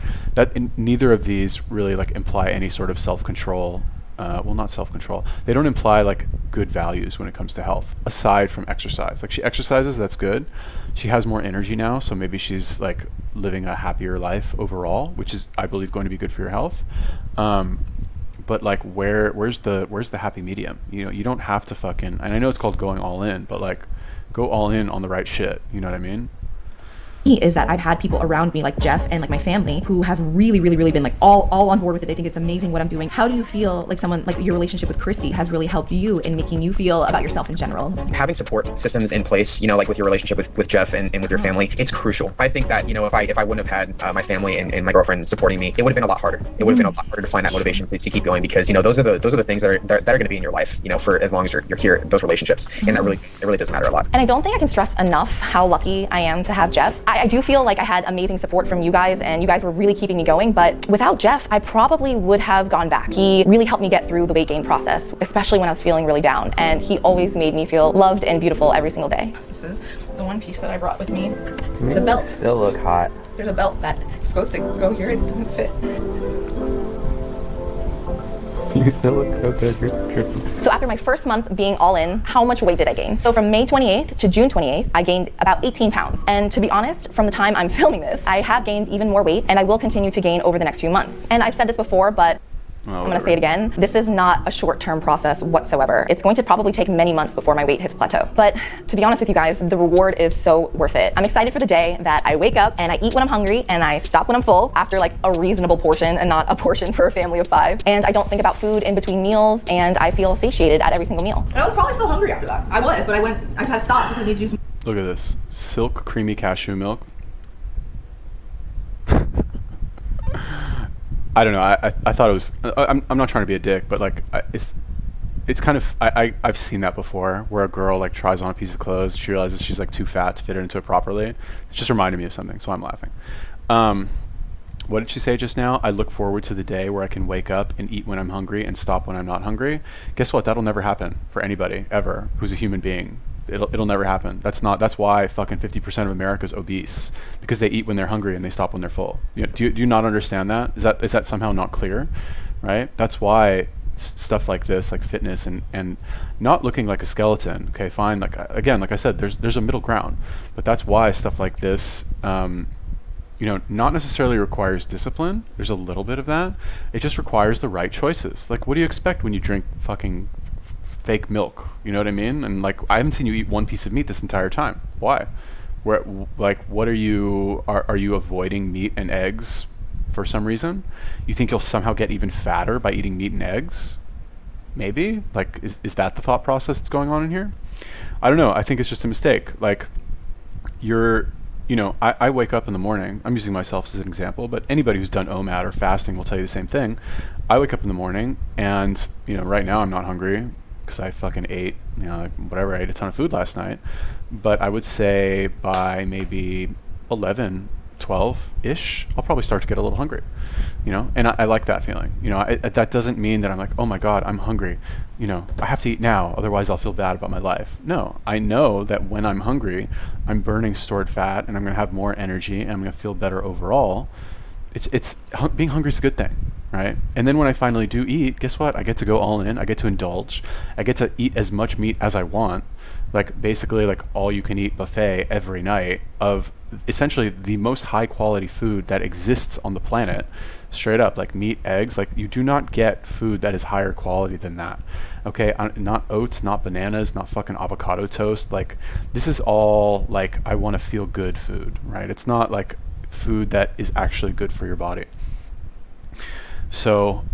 neither of these really like imply any sort of self-control. Well, not self-control. They don't imply like good values when it comes to health, aside from exercise. Like, she exercises, that's good. She has more energy now, so maybe she's like living a happier life overall, which is, I believe, going to be good for your health. But like, where's the happy medium? You know, you don't have to fucking, and I know it's called going all in, but like, go all in on the right shit. You know what I mean? Is that I've had people around me like Jeff and like my family who have really been like all on board with it. They think it's amazing what I'm doing. How do you feel like someone like your relationship with Christy has really helped you in making you feel about yourself in general? Having support systems in place, you know, like with your relationship with Jeff and with your family, it's crucial. I think that, you know, if I wouldn't have had my family and my girlfriend supporting me, it would have been a lot harder. It would have been a lot harder to find that motivation to keep going, because, you know, those are the things that are going to be in your life, you know, for as long as you're here, those relationships. And it really does matter a lot. And I don't think I can stress enough how lucky I am to have Jeff. I do feel like I had amazing support from you guys, and you guys were really keeping me going, but without Jeff, I probably would have gone back. He really helped me get through the weight gain process, especially when I was feeling really down, and he always made me feel loved and beautiful every single day. This is the one piece that I brought with me. It's a belt. Still look hot. There's a belt that is supposed to go here and it doesn't fit. You still look so good. You're tripping. So after my first month being all in, how much weight did I gain? So from May 28th to June 28th, I gained about 18 pounds. And to be honest, from the time I'm filming this, I have gained even more weight, and I will continue to gain over the next few months. And I've said this before, but I'm gonna say it again. This is not a short-term process whatsoever. It's going to probably take many months before my weight hits plateau. But to be honest with you guys, the reward is so worth it. I'm excited for the day that I wake up and I eat when I'm hungry and I stop when I'm full, after like a reasonable portion and not a portion for a family of 5. And I don't think about food in between meals, and I feel satiated at every single meal. And I was probably still hungry after that. I was, but I had to stop because I needed to do some. Look at this. Silk creamy cashew milk. I don't know. I thought it was. I'm not trying to be a dick, but like, it's kind of. I've seen that before, where a girl like tries on a piece of clothes, she realizes she's like too fat to fit into it properly. It just reminded me of something, so I'm laughing. What did she say just now? I look forward to the day where I can wake up and eat when I'm hungry and stop when I'm not hungry. Guess what? That'll never happen for anybody ever who's a human being. It'll never happen. That's why fucking 50% of America is obese, because they eat when they're hungry and they stop when they're full. Do you not understand that? Is that somehow not clear? Right? That's why stuff like this, like fitness and not looking like a skeleton. Okay, fine. Like again, like I said, there's a middle ground, but that's why stuff like this, not necessarily requires discipline. There's a little bit of that. It just requires the right choices. Like, what do you expect when you drink fucking fake milk? You know what I mean? And like, I haven't seen you eat one piece of meat this entire time. Why? What are you avoiding meat and eggs for some reason? You think you'll somehow get even fatter by eating meat and eggs? Maybe? Like, is that the thought process that's going on in here? I don't know. I think it's just a mistake. Like, I wake up in the morning. I'm using myself as an example, but anybody who's done OMAD or fasting will tell you the same thing. I wake up in the morning and, right now I'm not hungry because I fucking ate, whatever. I ate a ton of food last night. But I would say by maybe 11, 12-ish, I'll probably start to get a little hungry, and I like that feeling. That doesn't mean that I'm like, oh my God, I'm hungry. I have to eat now, otherwise I'll feel bad about my life. No, I know that when I'm hungry, I'm burning stored fat and I'm going to have more energy and I'm going to feel better overall. Being hungry is a good thing, right? And then when I finally do eat, guess what? I get to go all in. I get to indulge. I get to eat as much meat as I want, like basically like all you can eat buffet every night of essentially the most high quality food that exists on the planet. Straight up, like meat, eggs. Like, you do not get food that is higher quality than that. Okay, not oats, not bananas, not fucking avocado toast. Like, this is all like, I want to feel good food, right? It's not like food that is actually good for your body. So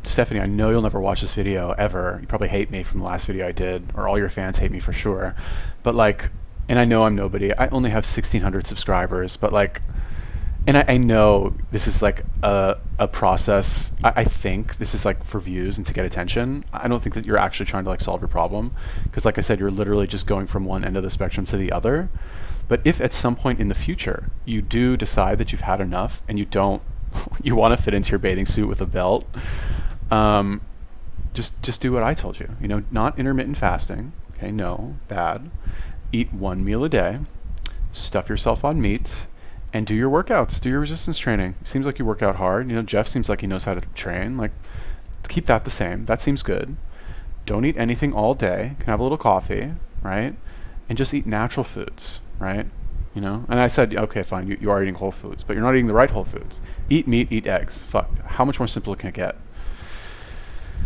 Stephanie, I know you'll never watch this video ever. You probably hate me from the last video I did, or all your fans hate me for sure. But like, and I know I'm nobody. I only have 1,600 subscribers, but like, and I know this is like a process. I think this is like for views and to get attention. I don't think that you're actually trying to like solve your problem, because like I said, you're literally just going from one end of the spectrum to the other. But if at some point in the future you do decide that you've had enough and you want to fit into your bathing suit with a belt, just do what I told you. Not intermittent fasting. Okay, no, bad. Eat one meal a day, stuff yourself on meat, and do your workouts. Do your resistance training. Seems like you work out hard. Jeff seems like he knows how to train. Like, keep that the same. That seems good. Don't eat anything all day. Can have a little coffee, right? And just eat natural foods, right? And I said, okay, fine, you are eating whole foods, but you're not eating the right whole foods. Eat meat, eat eggs. Fuck. How much more simple can it get?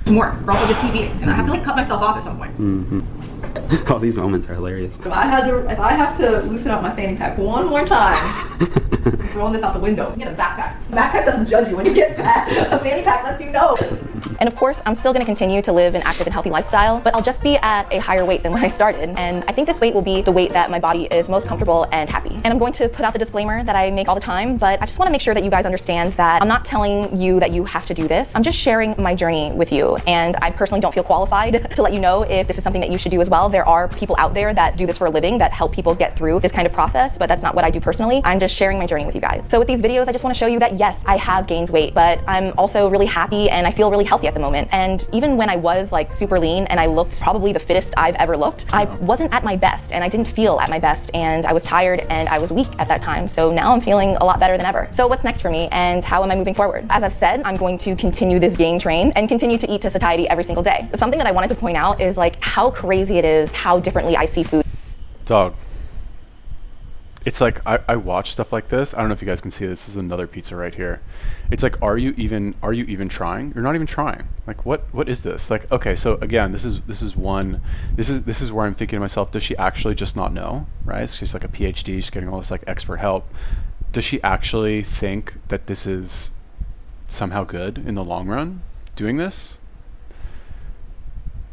More, or else I'll just keep eating, and I have to like cut myself off at some point. Mm-hmm. All these moments are hilarious. If I have to loosen up my fanny pack one more time, I'm throwing this out the window. Get a backpack. A backpack doesn't judge you when you get fat. A fanny pack lets you know. And of course, I'm still going to continue to live an active and healthy lifestyle, but I'll just be at a higher weight than when I started. And I think this weight will be the weight that my body is most comfortable and happy. And I'm going to put out the disclaimer that I make all the time, but I just want to make sure that you guys understand that I'm not telling you that you have to do this. I'm just sharing my journey with you. And I personally don't feel qualified to let you know if this is something that you should do as well. There are people out there that do this for a living that help people get through this kind of process, but that's not what I do personally. I'm just sharing my journey with you guys. So with these videos, I just want to show you that yes, I have gained weight, but I'm also really happy and I feel really healthy at the moment. And even when I was like super lean and I looked probably the fittest I've ever looked, I wasn't at my best and I didn't feel at my best and I was tired and I was weak at that time. So now I'm feeling a lot better than ever. So what's next for me and how am I moving forward? As I've said, I'm going to continue this gain train and continue to eat to satiety every single day. But something that I wanted to point out is like how crazy it is how differently I see food. Dog. It's like I watch stuff like this. I don't know if you guys can see this. This is another pizza right here. It's like, are you even trying? You're not even trying. Like, what is this? Like, okay, so again, this is where I'm thinking to myself, does she actually just not know? Right? She's like a PhD, she's getting all this like expert help. Does she actually think that this is somehow good in the long run, doing this?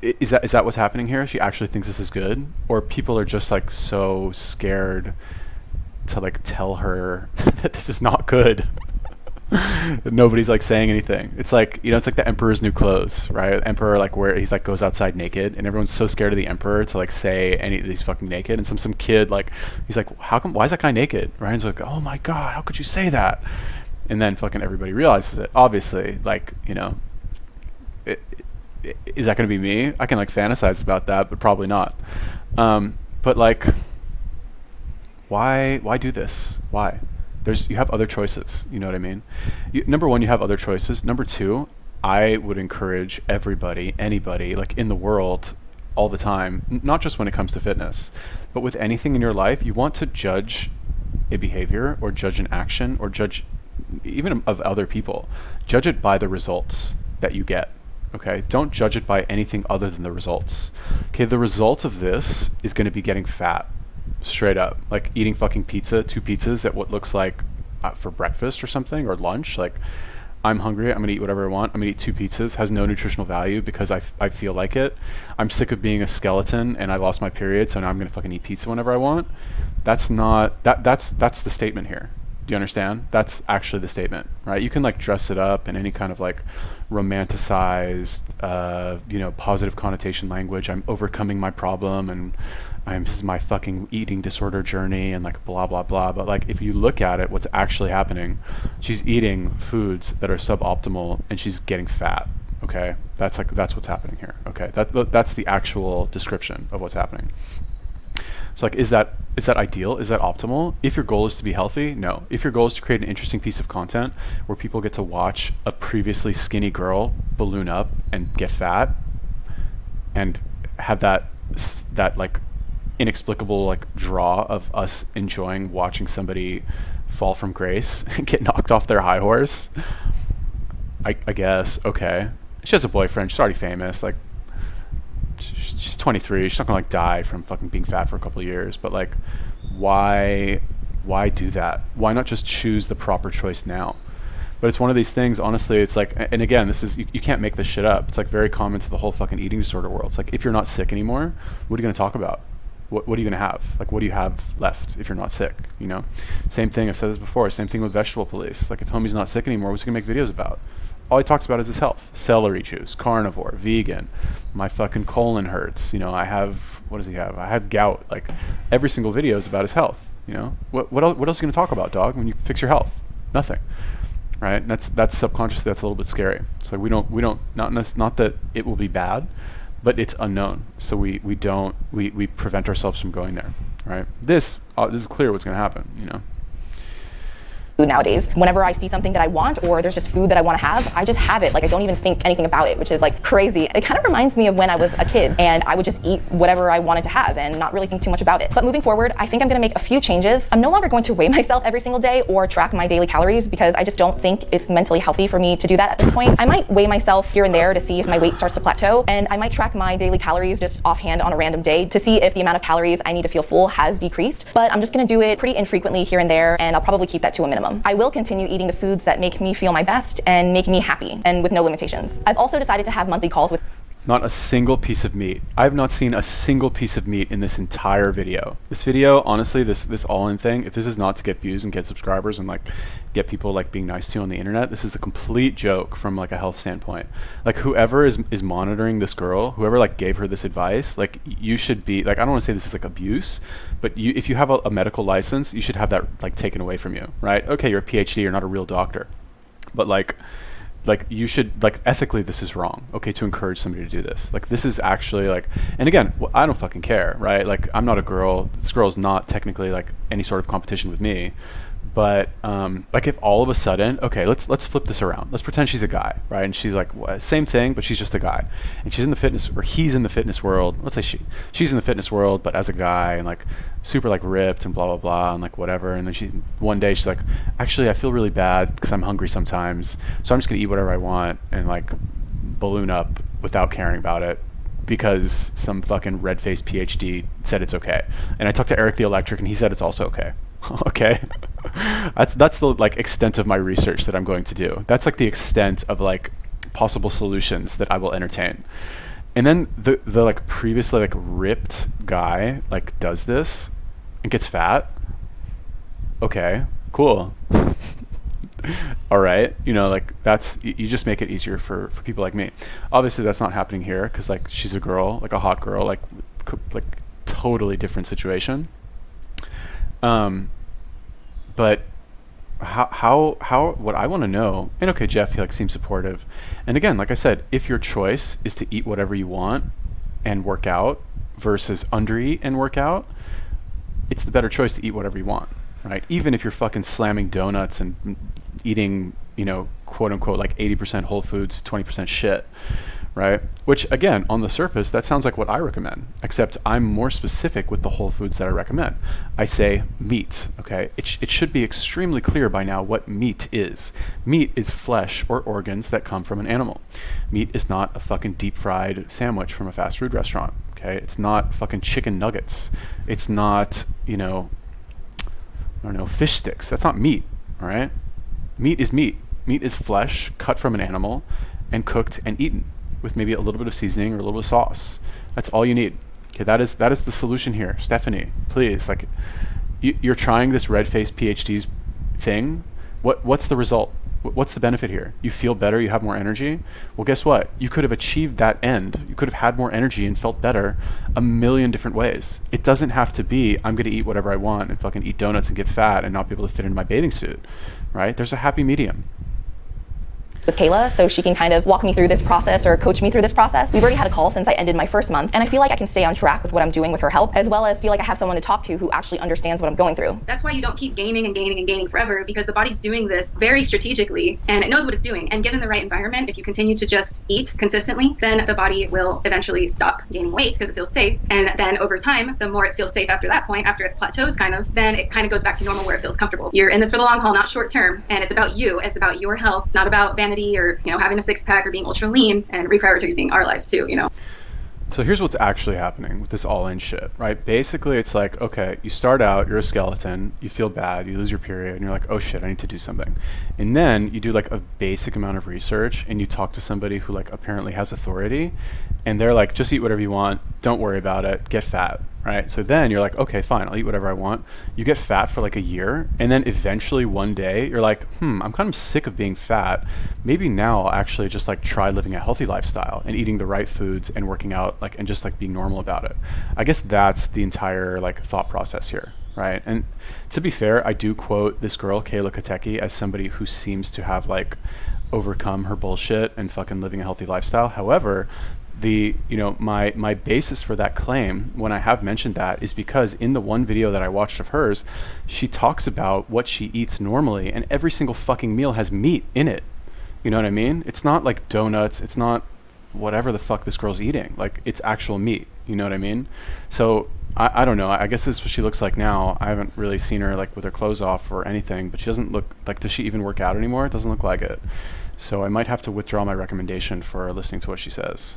Is that what's happening here? She actually thinks this is good? Or people are just like so scared to like tell her that this is not good. Nobody's like saying anything. It's like, it's like the Emperor's New Clothes, right? Emperor, like, where he's like goes outside naked and everyone's so scared of the Emperor to like say any of these fucking naked, and some kid, like, he's like, why is that guy naked? Ryan's like, oh my God, how could you say that? And then fucking everybody realizes it. Obviously, like, is that going to be me? I can like fantasize about that, but probably not. But like, why do this? Why? You have other choices. You know what I mean? Number one, you have other choices. Number two, I would encourage everybody, anybody, like in the world, all the time, not just when it comes to fitness, but with anything in your life, you want to judge a behavior or judge an action or judge even of other people. Judge it by the results that you get. Okay, don't judge it by anything other than the results. Okay, the result of this is going to be getting fat, straight up. Like eating fucking pizza, 2 pizzas at what looks like for breakfast or something, or lunch. Like, I'm hungry, I'm going to eat whatever I want. I'm going to eat 2 pizzas, has no nutritional value because I feel like it. I'm sick of being a skeleton and I lost my period, so now I'm going to fucking eat pizza whenever I want. That's not, that's the statement here. Do you understand? That's actually the statement, right? You can like dress it up in any kind of like romanticized, positive connotation language. I'm overcoming my problem and this is my fucking eating disorder journey and like blah, blah, blah. But like, if you look at it, what's actually happening, she's eating foods that are suboptimal and she's getting fat. Okay. That's what's happening here. Okay. That's the actual description of what's happening. So like, is that ideal? Is that optimal? If your goal is to be healthy, no. If your goal is to create an interesting piece of content where people get to watch a previously skinny girl balloon up and get fat and have that like inexplicable like draw of us enjoying watching somebody fall from grace and get knocked off their high horse, I guess, okay. She has a boyfriend, she's already famous, like, she's 23. She's not gonna like die from fucking being fat for a couple of years. But like, why do that? Why not just choose the proper choice now? But it's one of these things. Honestly, it's like, and again, this is you can't make this shit up. It's like very common to the whole fucking eating disorder world. It's like, if you're not sick anymore, what are you gonna talk about? What are you gonna have? Like, what do you have left if you're not sick? You know, same thing. I've said this before. Same thing with vegetable police. Like, if homie's not sick anymore, what's he gonna make videos about? All he talks about is his health. Celery juice, carnivore, vegan, my fucking colon hurts. You know, I have, what does he have? I have gout. Like, every single video is about his health. You know, what else are you going to talk about, dog, when you fix your health? Nothing. Right? And that's subconsciously, that's a little bit scary. So we don't, not that it will be bad, but it's unknown. So we prevent ourselves from going there. Right? This is clear what's going to happen, you know. Nowadays, whenever I see something that I want or there's just food that I want to have, I just have it. Like, I don't even think anything about it, which is like crazy. It kind of reminds me of when I was a kid and I would just eat whatever I wanted to have and not really think too much about it. But moving forward, I think I'm going to make a few changes. I'm no longer going to weigh myself every single day or track my daily calories because I just don't think it's mentally healthy for me to do that at this point. I might weigh myself here and there to see if my weight starts to plateau, and I might track my daily calories just offhand on a random day to see if the amount of calories I need to feel full has decreased. But I'm just going to do it pretty infrequently here and there, and I'll probably keep that to a minimum. I will continue eating the foods that make me feel my best and make me happy and with no limitations. I've also decided to have monthly calls with not a single piece of meat. I have not seen a single piece of meat in this entire video. This video, honestly, this all-in thing, if this is not to get views and get subscribers and like get people like being nice to you on the internet, this is a complete joke from like a health standpoint. Like, whoever is monitoring this girl, whoever like gave her this advice, like, you should be like, I don't want to say this is like abuse, but if you have a medical license, you should have that like taken away from you, right? Okay, you're a PhD, you're not a real doctor, but like you should, like, ethically this is wrong, okay, to encourage somebody to do this. Like, this is actually like, and again, I don't fucking care, right? Like, I'm not a girl, this girl's not technically like any sort of competition with me, but like, if all of a sudden, okay, let's flip this around, let's pretend she's a guy, right? And she's like, same thing, but she's just a guy, and she's in the fitness, or he's in the fitness world, let's say she's in the fitness world but as a guy, and like super like ripped and blah blah blah and like whatever, and then one day she's like, actually I feel really bad because I'm hungry sometimes, so I'm just gonna eat whatever I want and like balloon up without caring about it because some fucking red-faced PhD said it's okay. And I talked to Eric the Electric and he said it's also okay. Okay. That's the like extent of my research that I'm going to do. That's like the extent of like possible solutions that I will entertain. And then the like previously like ripped guy like does this and gets fat. Okay, cool. All right, you know, like, that's, you just make it easier for people like me. Obviously that's not happening here because like she's a girl, like a hot girl, like totally different situation. But what I want to know, and okay, Jeff, he like seems supportive. And again, like I said, if your choice is to eat whatever you want and work out versus undereat and work out, it's the better choice to eat whatever you want, right? Even if you're fucking slamming donuts and eating, you know, quote unquote, like 80% whole foods, 20% shit, right? Which again, on the surface, that sounds like what I recommend, except I'm more specific with the whole foods that I recommend. I say meat, okay? It should be extremely clear by now what meat is. Meat is flesh or organs that come from an animal. Meat is not a fucking deep fried sandwich from a fast food restaurant, okay? It's not fucking chicken nuggets. It's not, you know, I don't know, fish sticks. That's not meat, all right? Meat is meat. Meat is flesh cut from an animal and cooked and eaten with maybe a little bit of seasoning or a little bit of sauce. That's all you need. Okay, that is the solution here. Stephanie, please, like, you're trying this red-faced PhD's thing. What's the result? What's the benefit here? You feel better, you have more energy. Well, guess what? You could have achieved that end. You could have had more energy and felt better a million different ways. It doesn't have to be, I'm gonna eat whatever I want and fucking eat donuts and get fat and not be able to fit into my bathing suit, right? There's a happy medium. With Kayla, so she can kind of walk me through this process or coach me through this process. We've already had a call since I ended my first month, and I feel like I can stay on track with what I'm doing with her help, as well as feel like I have someone to talk to who actually understands what I'm going through. That's why you don't keep gaining and gaining and gaining forever, because the body's doing this very strategically and it knows what it's doing. And given the right environment, if you continue to just eat consistently, then the body will eventually stop gaining weight because it feels safe. And then over time, the more it feels safe after that point, after it plateaus kind of, then it kind of goes back to normal where it feels comfortable. You're in this for the long haul, not short term. And it's about you. It's about your health. It's not about vanity or, you know, having a six pack or being ultra lean, and reprioritizing our life too, you know. So here's what's actually happening with this all-in shit, right? Basically, it's like, okay, you start out, you're a skeleton, you feel bad, you lose your period, and you're like, oh shit, I need to do something. And then you do like a basic amount of research, and you talk to somebody who like apparently has authority, and they're like, just eat whatever you want, don't worry about it, get fat, right? So then you're like, okay, fine, I'll eat whatever I want. You get fat for like a year, and then eventually one day you're like, I'm kind of sick of being fat. Maybe now I'll actually just like try living a healthy lifestyle and eating the right foods and working out, like, and just like being normal about it. I guess that's the entire like thought process here, right? And to be fair, I do quote this girl, Kayla Katecki, as somebody who seems to have like overcome her bullshit and fucking living a healthy lifestyle. However, my basis for that claim, when I have mentioned that, is because in the one video that I watched of hers, she talks about what she eats normally, and every single fucking meal has meat in it. You know what I mean? It's not like donuts, it's not whatever the fuck this girl's eating. Like, it's actual meat. You know what I mean? So I don't know. I guess this is what she looks like now. I haven't really seen her like with her clothes off or anything, but she doesn't look like, does she even work out anymore? It doesn't look like it. So I might have to withdraw my recommendation for listening to what she says.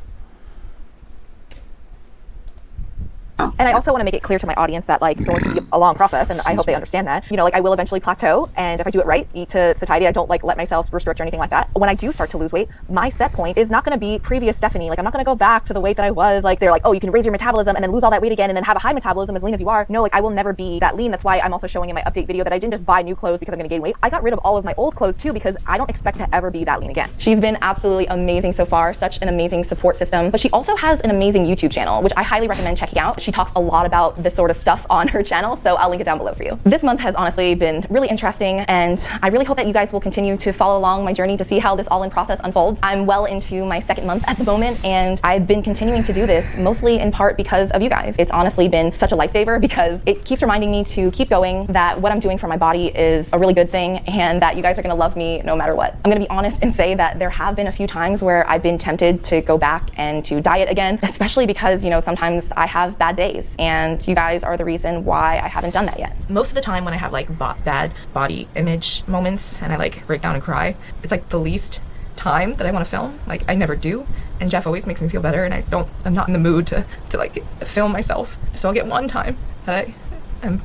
And I also want to make it clear to my audience that like it's going to be a long process, and I hope they understand that. You know, like I will eventually plateau, and if I do it right, eat to satiety, I don't like let myself restrict or anything like that. When I do start to lose weight, my set point is not going to be previous Stephanie. Like I'm not going to go back to the weight that I was. Like they're like, oh, you can raise your metabolism and then lose all that weight again and then have a high metabolism as lean as you are. No, like I will never be that lean. That's why I'm also showing in my update video that I didn't just buy new clothes because I'm going to gain weight. I got rid of all of my old clothes too because I don't expect to ever be that lean again. She's been absolutely amazing so far, such an amazing support system, but she also has an amazing YouTube channel, which I highly recommend checking out. She talks a lot about this sort of stuff on her channel, so I'll link it down below for you. This month has honestly been really interesting, and I really hope that you guys will continue to follow along my journey to see how this all-in process unfolds. I'm well into my second month at the moment, and I've been continuing to do this mostly in part because of you guys. It's honestly been such a lifesaver because it keeps reminding me to keep going, that what I'm doing for my body is a really good thing, and that you guys are gonna love me no matter what. I'm gonna be honest and say that there have been a few times where I've been tempted to go back and to diet again, especially because, you know, sometimes I have bad days, and you guys are the reason why I haven't done that yet. Most of the time when I have like bad body image moments and I like break down and cry, it's like the least time that I want to film. Like I never do, and Jeff always makes me feel better, and I'm not in the mood to like film myself. So I'll get one time that I am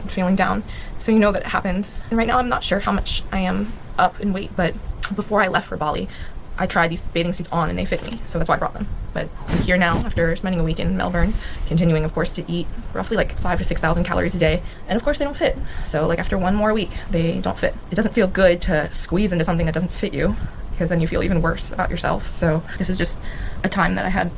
feeling down, so you know that it happens. And right now I'm not sure how much I am up in weight, but before I left for Bali, I tried these bathing suits on and they fit me, so that's why I brought them. But I'm here now after spending a week in Melbourne, continuing of course to eat roughly like 5,000 to 6,000 calories a day, and of course they don't fit. So like after one more week, they don't fit. It doesn't feel good to squeeze into something that doesn't fit you, because then you feel even worse about yourself. So this is just a time that I had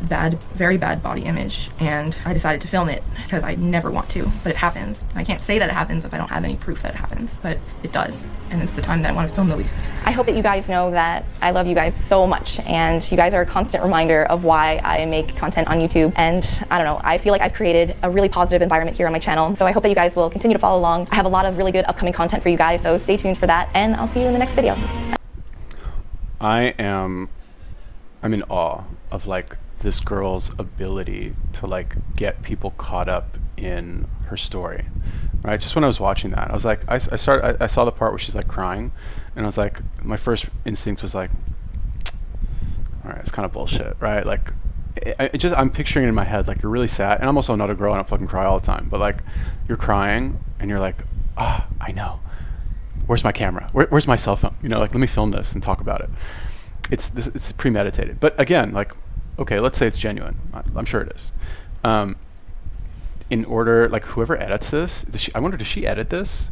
very bad body image, and I decided to film it because I never want to, but it happens. And I can't say that it happens if I don't have any proof that it happens, but it does, and it's the time that I want to film the least. I hope that you guys know that I love you guys so much, and you guys are a constant reminder of why I make content on YouTube. And I don't know, I feel like I've created a really positive environment here on my channel, so I hope that you guys will continue to follow along. I have a lot of really good upcoming content for you guys, so stay tuned for that, and I'll see you in the next video. I'm in awe of like this girl's ability to like get people caught up in her story, right? Just when I was watching that, I was like, I saw the part where she's like crying, and I was like, my first instinct was like, all right, it's kind of bullshit, right? Like, I'm picturing it in my head, like you're really sad, and I'm also not a girl, I don't fucking cry all the time, but like, you're crying, and you're like, I know. Where's my camera? Where's my cell phone? You know, like, let me film this and talk about it. It's premeditated. But again, like, okay, let's say it's genuine. I'm sure it is. In order, like, whoever edits this, I wonder, does she edit this?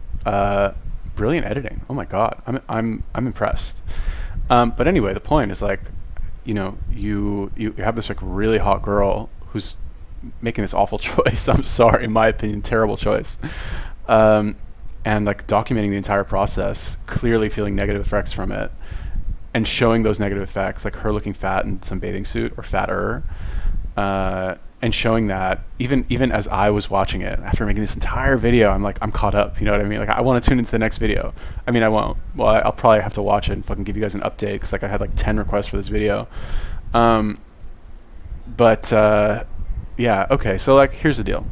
Brilliant editing. Oh my God, I'm impressed. But anyway, the point is like, you know, you have this like really hot girl who's making this awful choice. I'm sorry, in my opinion, terrible choice. And like documenting the entire process, clearly feeling negative effects from it, and showing those negative effects, like her looking fat in some bathing suit or fatter, and showing that even as I was watching it after making this entire video, I'm like, I'm caught up. You know what I mean? Like, I want to tune into the next video. I mean, I won't. Well, I'll probably have to watch it and fucking give you guys an update, because like I had like 10 requests for this video. Yeah. Okay. So like, here's the deal.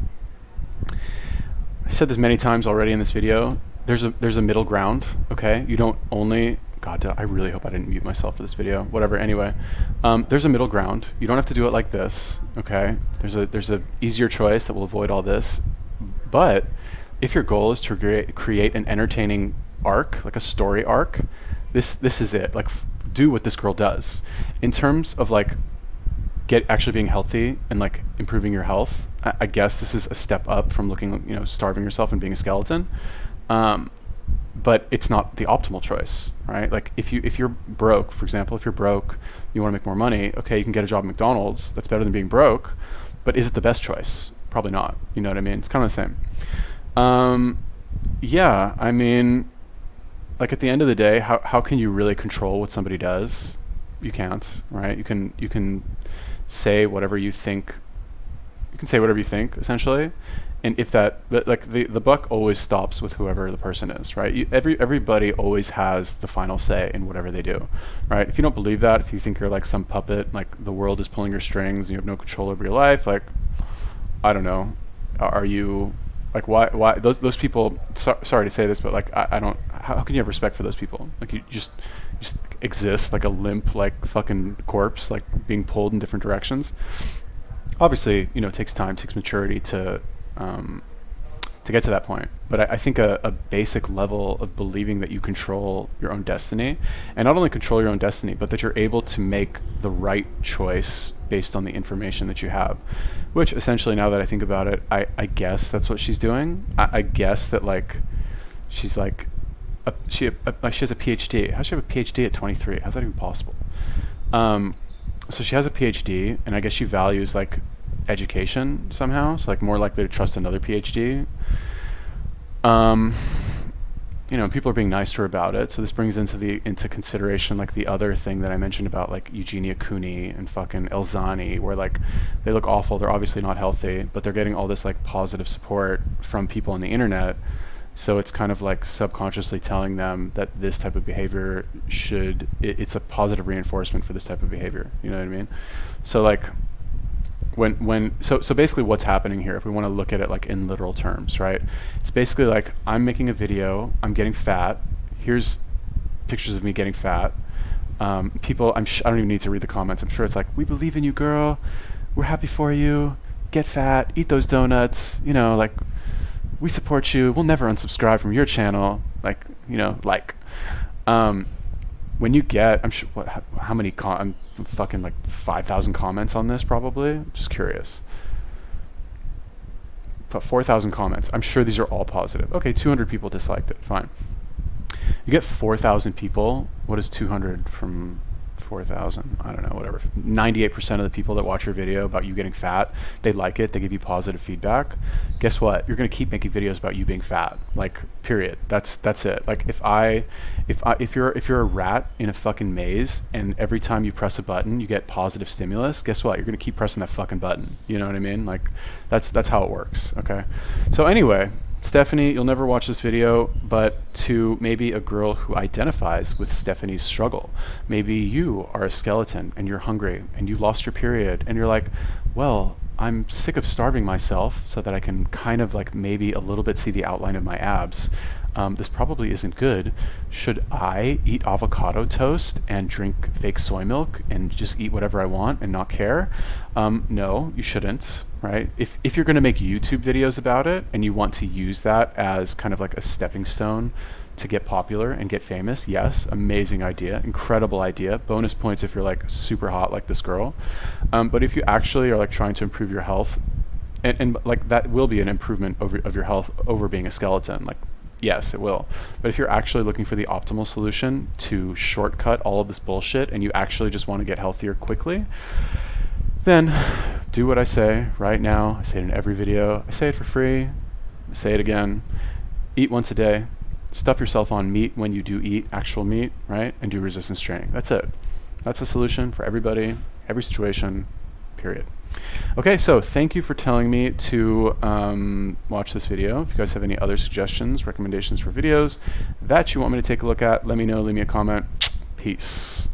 I said this many times already in this video. There's a middle ground, okay? You don't only, God, I really hope I didn't mute myself for this video. Whatever. Anyway, there's a middle ground. You don't have to do it like this, okay? There's a easier choice that will avoid all this. But if your goal is to create an entertaining arc, like a story arc, this is it. Like, do what this girl does in terms of like actually being healthy and like improving your health. I guess this is a step up from looking, you know, starving yourself and being a skeleton. But it's not the optimal choice, right? Like if you're broke, for example, if you're broke, you want to make more money, okay, you can get a job at McDonald's. That's better than being broke. But is it the best choice? Probably not. You know what I mean? It's kind of the same. Yeah, I mean, like at the end of the day, how can you really control what somebody does? You can't, right? You can say whatever you think. You can say whatever you think, essentially, and if that, but like the buck always stops with whoever the person is, right? Everybody always has the final say in whatever they do, right? If you don't believe that, if you think you're like some puppet, like the world is pulling your strings and you have no control over your life, like, I don't know, are you like, why those people? Sorry to say this, but like I don't. How can you have respect for those people? Like you just exist like a limp, like fucking corpse, like being pulled in different directions. Obviously, you know, it takes time, takes maturity to get to that point. But I think a basic level of believing that you control your own destiny, and not only control your own destiny, but that you're able to make the right choice based on the information that you have. Which essentially, now that I think about it, I guess that's what she's doing. I guess that like she's like she has a PhD. How does she have a PhD at 23? How's that even possible? So she has a PhD, and I guess she values like education somehow, so like more likely to trust another PhD. You know, people are being nice to her about it, so this brings into consideration like the other thing that I mentioned about like Eugenia Cooney and fucking Elzani, where like they look awful, they're obviously not healthy, but they're getting all this like positive support from people on the internet. So it's kind of like subconsciously telling them that this type of behavior it's a positive reinforcement for this type of behavior. You know what I mean? So like so basically what's happening here, if we want to look at it like in literal terms, right? It's basically like I'm making a video, I'm getting fat. Here's pictures of me getting fat. People, I don't even need to read the comments. I'm sure it's like, we believe in you, girl. We're happy for you. Get fat, eat those donuts. You know, like, we support you. We'll never unsubscribe from your channel. Like, you know, like, when you get, I'm sure, how many, I'm fucking like 5,000 comments on this probably. Just curious. 4,000 comments. I'm sure these are all positive. Okay, 200 people disliked it. Fine. You get 4,000 people. What is 200 from 4,000, I don't know, whatever. 98% of the people that watch your video about you getting fat, they like it, they give you positive feedback. Guess what? You're gonna keep making videos about you being fat. Like, period. That's it. Like, if you're a rat in a fucking maze and every time you press a button you get positive stimulus, guess what? You're gonna keep pressing that fucking button. You know what I mean? Like, that's how it works. Okay. So anyway, Stephanie, you'll never watch this video, but to maybe a girl who identifies with Stephanie's struggle, maybe you are a skeleton and you're hungry and you lost your period and you're like, well, I'm sick of starving myself so that I can kind of like maybe a little bit see the outline of my abs. This probably isn't good. Should I eat avocado toast and drink fake soy milk and just eat whatever I want and not care? No, you shouldn't, right? If you're gonna make YouTube videos about it and you want to use that as kind of like a stepping stone to get popular and get famous, yes, amazing idea, incredible idea. Bonus points if you're like super hot like this girl. But if you actually are like trying to improve your health, and like that will be an improvement of your health over being a skeleton, like, yes, it will. But if you're actually looking for the optimal solution to shortcut all of this bullshit and you actually just want to get healthier quickly, then do what I say right now. I say it in every video. I say it for free. I say it again. Eat once a day. Stuff yourself on meat when you do eat actual meat, right? And do resistance training. That's it. That's a solution for everybody, every situation, period. Okay, so thank you for telling me to watch this video. If you guys have any other suggestions, recommendations for videos that you want me to take a look at, let me know, leave me a comment. Peace.